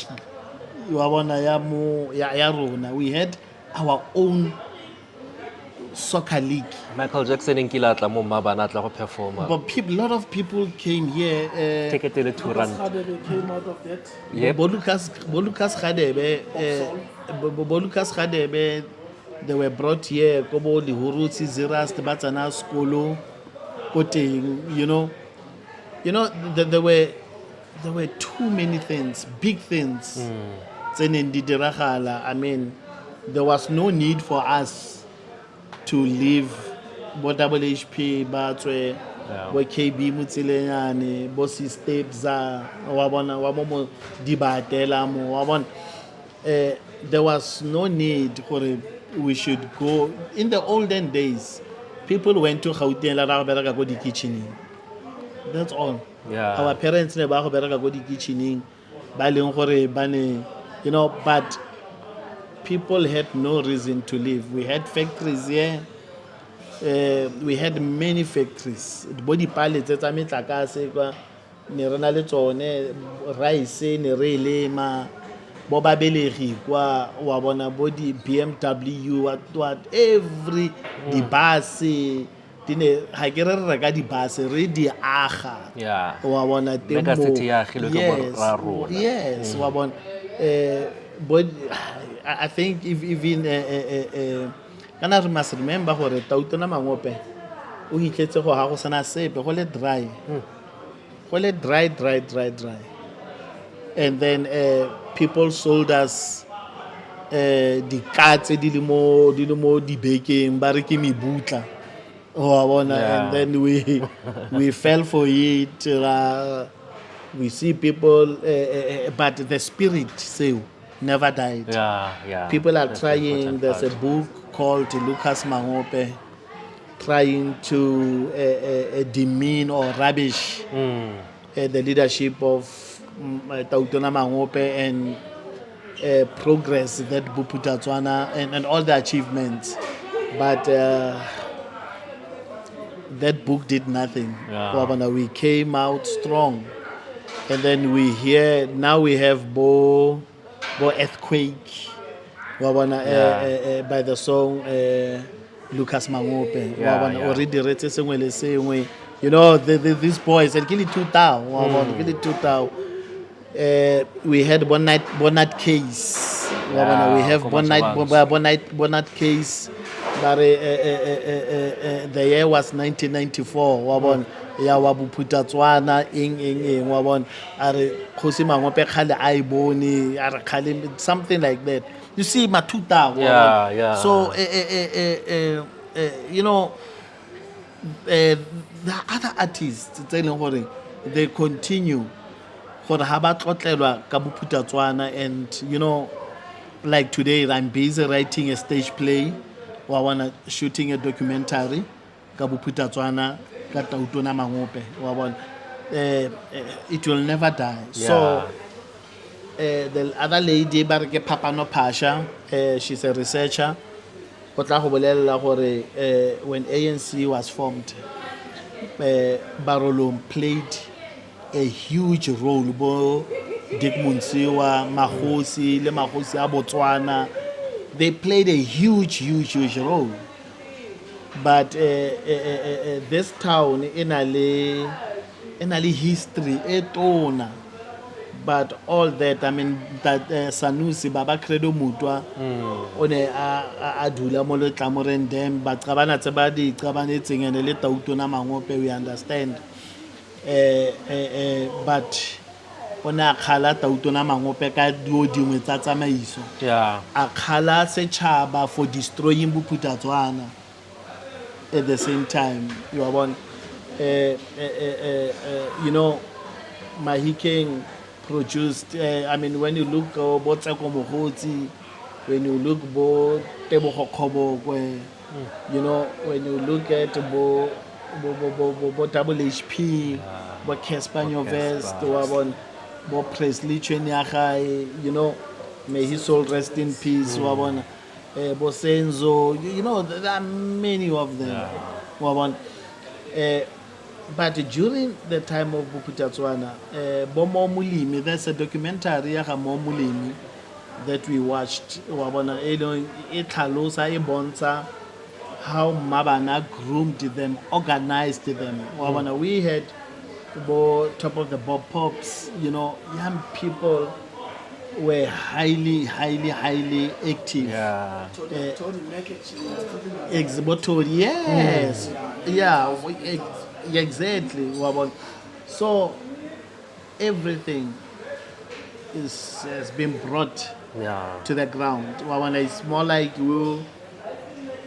We had our own soccer league. Michael Jackson in Kilatla mo mabana tla go perform. But a lot of people came here. Ticket ile 2 rand. Khadebe came out of that. Yep. Bolukas Khadebe, they were brought here. Kobo Lihurutsi Ziras, the Batsana Skolo, Koting, you know, there were too many things, big things. I mean, there was no need for us to leave HP, but where KB Mutsileyani, Bossi Stepza, Wabomo Dibatela, there was no need for we should go. In the olden days, people went to Gauteng la go di kitchening. That's all. Yeah. Our parents never go di kitchening. You know, but people had no reason to leave. We had factories here. We had many factories. Body pallets, it's a metlakase, nerena le tsone, rice, nerelema, boba beleri, wabona body BMW, what every the bus, dine hagere rega di bus, re di aga. Yeah. Wabona Mega city ya khilo ka yes, yes, wabona. But I think if even I must remember how the Thato Molosankwe o hitletse go ha go sana sepe go le dry. Go le dry. And then people sold us the cards di limo di baking ba re ke mebutla. And then we fell for it. We see people, but the spirit say never died. Yeah. People are That's trying. the There's a book called Lucas Mangope, trying to demean or rubbish the leadership of Thato Mangope and progress that Buputatswana and all the achievements. But that book did nothing. Yeah. We came out strong. And then now we have Bo Earthquake by the song Lucas Mangope. You know, these boys, and Kili Tutao. We had Bonat Case. We have Bonat Case. But the year was 1994. Ya wa Buputatswana wabon are khosi mangope khale a ibone are khale something like that. You see matuta yeah. So you know, the other artists they continue for ha ba tlotlelwa ka Buputatswana, and you know, like today I'm busy writing a stage play, shooting a documentary ka Buputatswana. It will never die. Yeah. So the other lady, Barke Papano Pasha, she's a researcher. When ANC was formed, Barolom played a huge role. Dick Munsiwa, Mahosi, Le Mahosi Abotswana, they played a huge role. But this town in a history, etona. But all that, I mean, that Sanusi Baba Credo Mutwa, one adula molo clamoren dem, but Cabana Tabadi, Cabanating and a little Utona Mangope, we understand. But o ne a kgala Tautona Mangope ka dio dingwe tsa tsamaiso Yeah. a kgala setšhaba for destroying Bophuthatswana at the same time you are one you know Mahikeng produced I mean when you look Botseko Mogotsi when you look bo Tebogo Kgobokwe you know when you look at bo double HP bo Casper Nyovest wa bona bo Presley Chwenyagai you know may his soul rest in peace wa bona bo Senzo you know there are many of them wa bona but during the time of Bophuthatswana bo Mo Molemi there's a documentary ya ga Mo Molemi that we watched wa bona e tlhalosa e bontsha how Mabana groomed them, organized them. We had top of the Bob Pops, you know, young people were highly active. Yeah. Tony Mekic, Exhibitor, yes. Yeah, exactly. So everything has been brought to the ground. It's more like you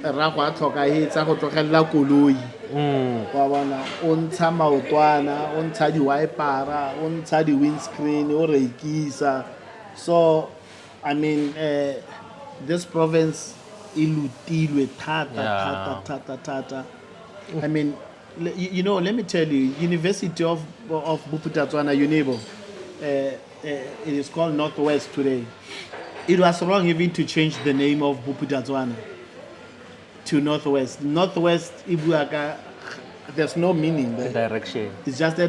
ra go a tlhokahetsa go tlogela koloi wa bona o ntsha maotwana o ntsha di-wipera o ntsha di-windscreen o rekisa so I mean this province e lutilwe thata I mean you know let me tell you University of Bophuthatswana UNIBO it is called Northwest today. It was wrong even to change the name of Bophuthatswana to Northwest. Northwest, there's no meaning there. Direction. It's just a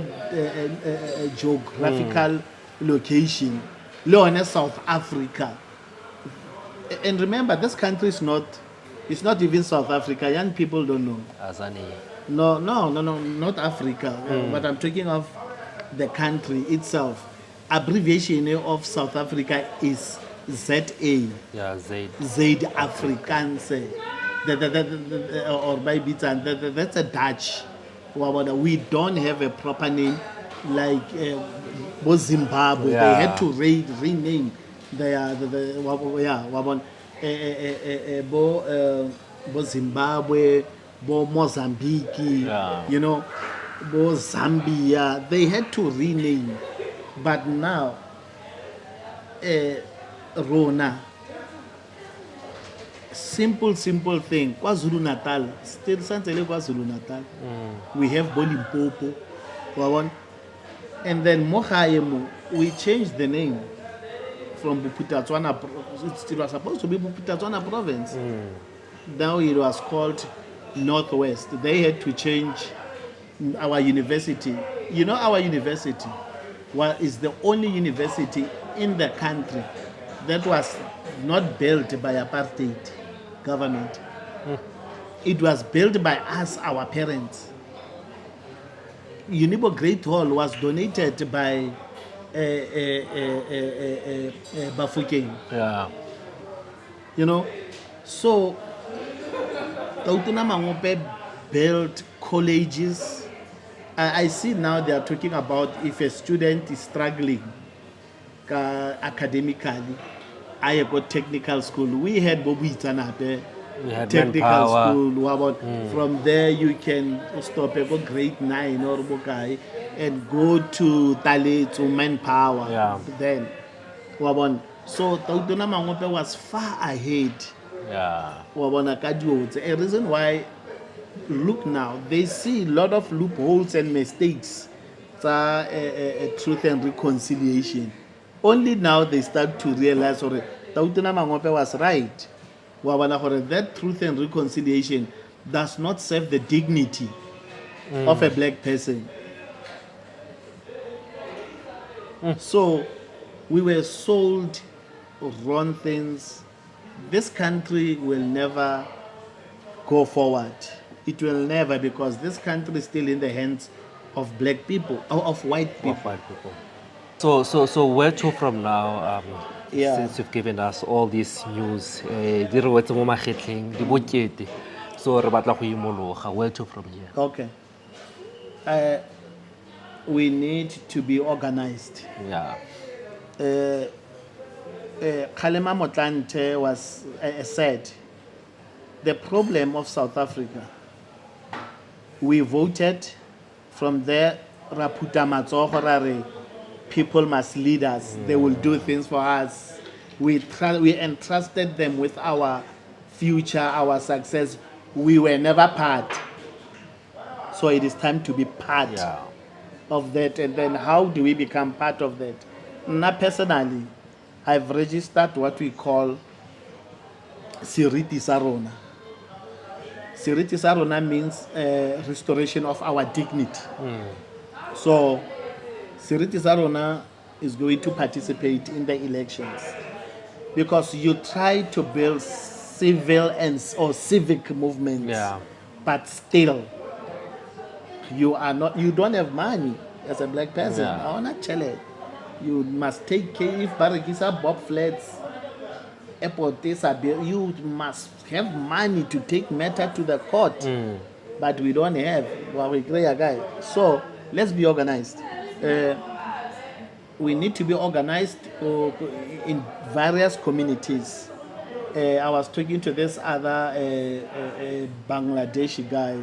geographical location. Leone, South Africa. And remember, this country is not even South Africa. Young people don't know. Azani. No, not Africa. But I'm talking of the country itself. Abbreviation of South Africa is ZA. Yeah, Z. Z Afrikaanse. Or by Bitan, that's a Dutch. We don't have a proper name like Zimbabwe. Yeah. They had to rename Zimbabwe, Mozambique, you know, Zambia. They had to rename. But now, Rona. Simple thing. KwaZulu Natal, still Santele KwaZulu Natal. We have Bolimpopo, and then Mohaemo. We changed the name from Bophuthatswana. It was supposed to be Bophuthatswana province. Now it was called Northwest. They had to change our university. You know, our university is the only university in the country that was not built by apartheid government. It was built by us, our parents. Unibo Great Hall was donated by Bafokeng. Yeah. You know, so Tautona Mangope built colleges. I see now they are talking about if a student is struggling academically, I go technical school. We had Bobu Itanape technical school. From there you can stop go grade 9 or Bokai and go to Tale to manpower. Yeah. Then so Tautona Mangope was far ahead. Yeah. A reason why, look now, they see a lot of loopholes and mistakes. Truth and reconciliation. Only now they start to realize that Tautona Mangope was right. That truth and reconciliation does not serve the dignity of a black person. So we were sold wrong things. This country will never go forward. It will never, because this country is still in the hands of black people, of white people. Of white people. So where to from now? Since you've given us all this news, di re wetse mo Mahikeng, di bokete. So re batla go imologa. Where to from here? Okay. we need to be organized. Yeah. Kgalema Motlanthe was said, the problem of South Africa, we voted, from there, Raputa Matsogo ra re, people must lead us, they will do things for us. We entrusted them with our future, our success. We were never part. So it is time to be part Yeah. of that. And then how do we become part of that? Now, personally, I've registered what we call Siriti Sarona. Siriti Sarona means restoration of our dignity. So Siriti Sarona is going to participate in the elections because you try to build civil or civic movements, Yeah. but still you don't have money as a black person. Yeah. I wanna tell you, you must take care. If Barakisa Bob flats, airport, you must have money to take matter to the court. But we don't have. Well, we create a guy. So let's be organized. We need to be organized in various communities. I was talking to this other Bangladeshi guy.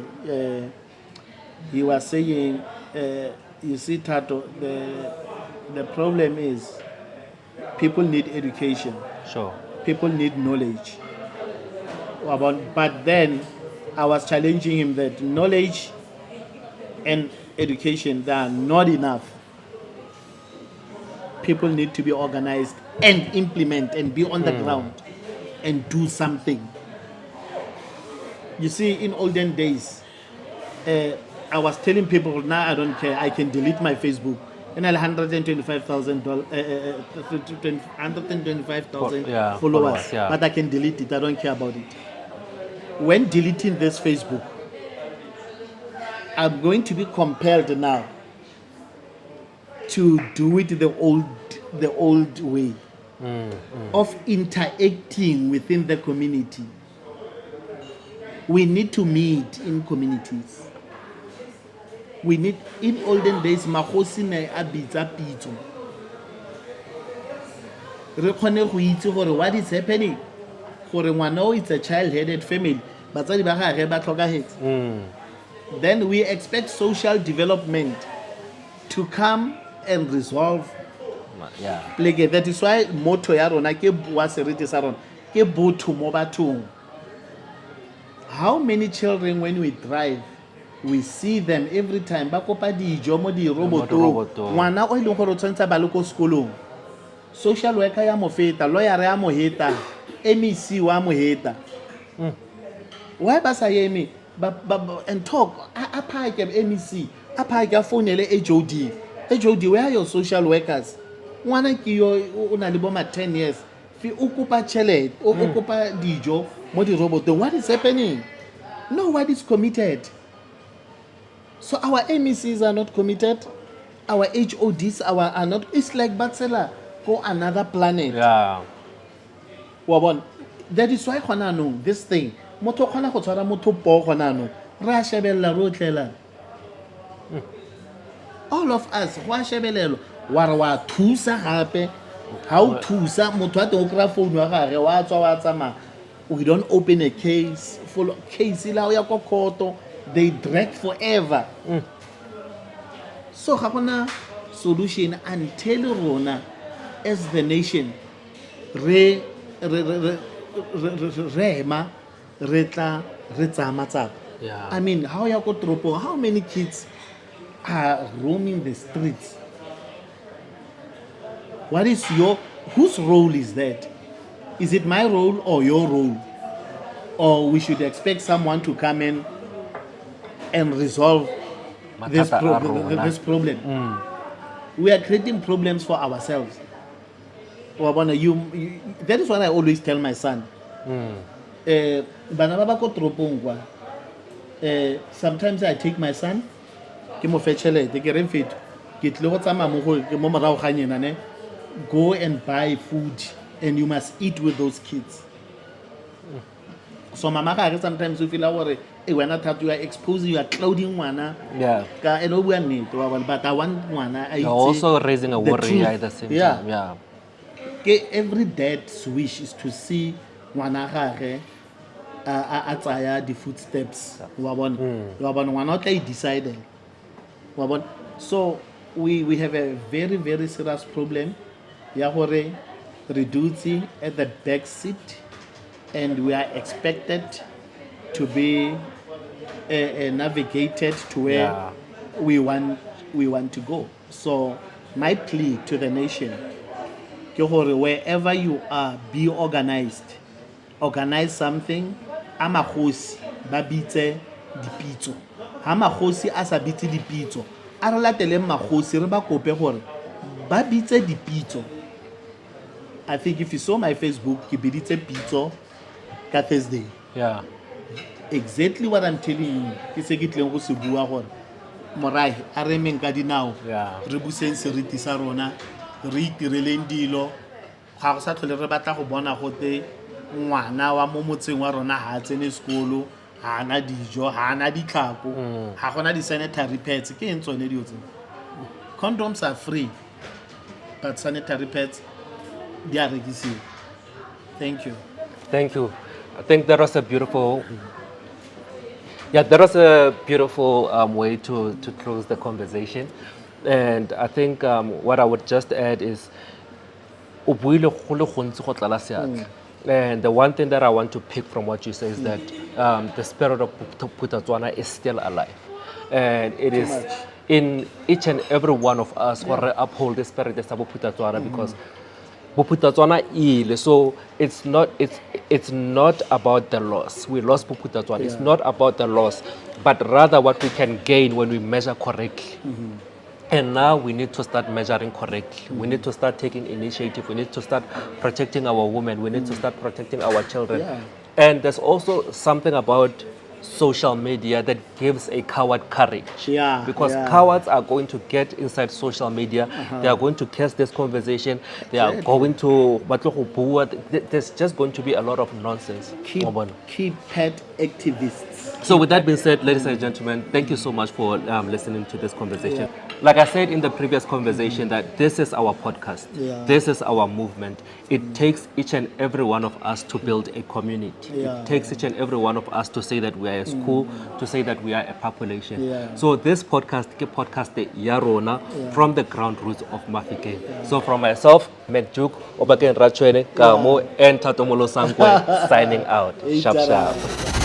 He was saying, you see, Thato, the problem is people need education. Sure. People need knowledge. But then I was challenging him that knowledge and education, they are not enough. People need to be organized and implement and be on the ground and do something. You see, in olden days, I was telling people, now I don't care, I can delete my Facebook. And I have 125,000 Yeah, followers, followers, yeah. but I can delete it. I don't care about it. When deleting this Facebook, I'm going to be compelled now to do it the old way of interacting within the community. We need to meet in communities. We need, in olden days, magosi ne a bitsa pitso. Re kgone go itse gore what is happening, gore ngwana o it's a child-headed family, batsadi ba gagwe ba tlhokagetse. Then we expect social development to come and resolve. Yeah. Like that is why motto ya rona ke bua seriti sa rona ke botho mo bathong. How many children, when we drive, we see them every time ba kopa dijo mo di robotong, ngwana o ile go re tshwantsa ba le ko sekolong, social worker ya mo feta, lawyer ya mo heta, MEC wa mo heta. Why ba sa yemi and talk apha ke MEC, apha ke founele HOD, where are your social workers? Ngwana ke yo o na le bo ma 10 years, fi o kopa tšhelete, o kopa dijo mo di robotong. What is happening? Nobody is committed. So our MECs are not committed, our HODs are not. It's like Batsela go another planet. Yeah. Wabon, that is why khona this thing. Moto khona go tshwara motho po khona no. Ra shebella rotlela. All of us go shebelelo wa thusa gape. How thusa motho a te okra phone wa gage wa tswa wa tsama. We don't open a case, full case la ya ko court, they drag forever. So ga gona solution until rona as the nation re tsa. Yeah. I mean, how many kids are roaming the streets? What is whose role is that? Is it my role or your role? Or we should expect someone to come in and resolve this problem? We are creating problems for ourselves. That is what I always tell my son. Sometimes I take my son, go and buy food, and you must eat with those kids. So mama sometimes you feel like wena Thato, you are exposing, you are clouding ngwana Yeah. ka ene o bua nnete wa bona, but I want ngwana a You're itse also raising a the warrior truth. at the same Yeah. time. Yeah. Ke every dad's wish is to see ngwana gage a tsaya the footsteps wa bona ngwana o tla e decide wa bona. So we have a very very serious problem ya gore re dutse at the back seat and we are expected to be navigated to where Yeah. we want to go. So my plea to the nation ke gore wherever you are, be organized, organize something. A magosi ba bitse dipitso, ha magosi a sa bitse dipitso a re lateleng magosi re ba kope gore ba bitse dipitso. I think if you saw my Facebook, ke biditse pitso ka Thursday. Yeah. Exactly what I'm telling you ke se ke tleng go se bua gore morai a re meng ka dinao Yeah. re buseng seriti sa rona re itireleng dilo ga go sa tlhole re batla go bona gote ngwana wa mo motseng wa rona ha tsene sekolo ha ana dijo ha ana ditlhako ha gona di-sanitary pads ke eng tsone dio tsene. Condoms are free but sanitary pads di a rekisiwa. Thank you. Thank you. I think that was a beautiful. Yeah, that was a beautiful way to close the conversation, and I think what I would just add is, o buile go le gontsi go tlala seatla. And the one thing that I want to pick from what you say is that the spirit of Putatswana is still alive, and it is in each and every one of us who uphold the spirit of Putatswana because. So it's not about the loss. We lost Puputatswana. It's not about the loss, but rather what we can gain when we measure correctly. And now we need to start measuring correctly. We need to start taking initiative. We need to start protecting our women. We need to start protecting our children. Yeah. And there's also something about social media that gives a coward courage. Yeah, Because yeah. cowards are going to get inside social media. They are going to catch this conversation. They are going to... There's just going to be a lot of nonsense. Keep pet activists. So with that being said, ladies and gentlemen, thank you so much for listening to this conversation. Like I said in the previous conversation, that this is our podcast. Yeah. This is our movement. It takes each and every one of us to build a community. Yeah. It takes each and every one of us to say that we are a school, to say that we are a population. Yeah. So this podcast, Yarona, from the ground roots of Mahikeng. So from myself, Medjuk, Obaken Rachwene, Kamo, and Thato Molosankwe, signing out. Sharp, sharp.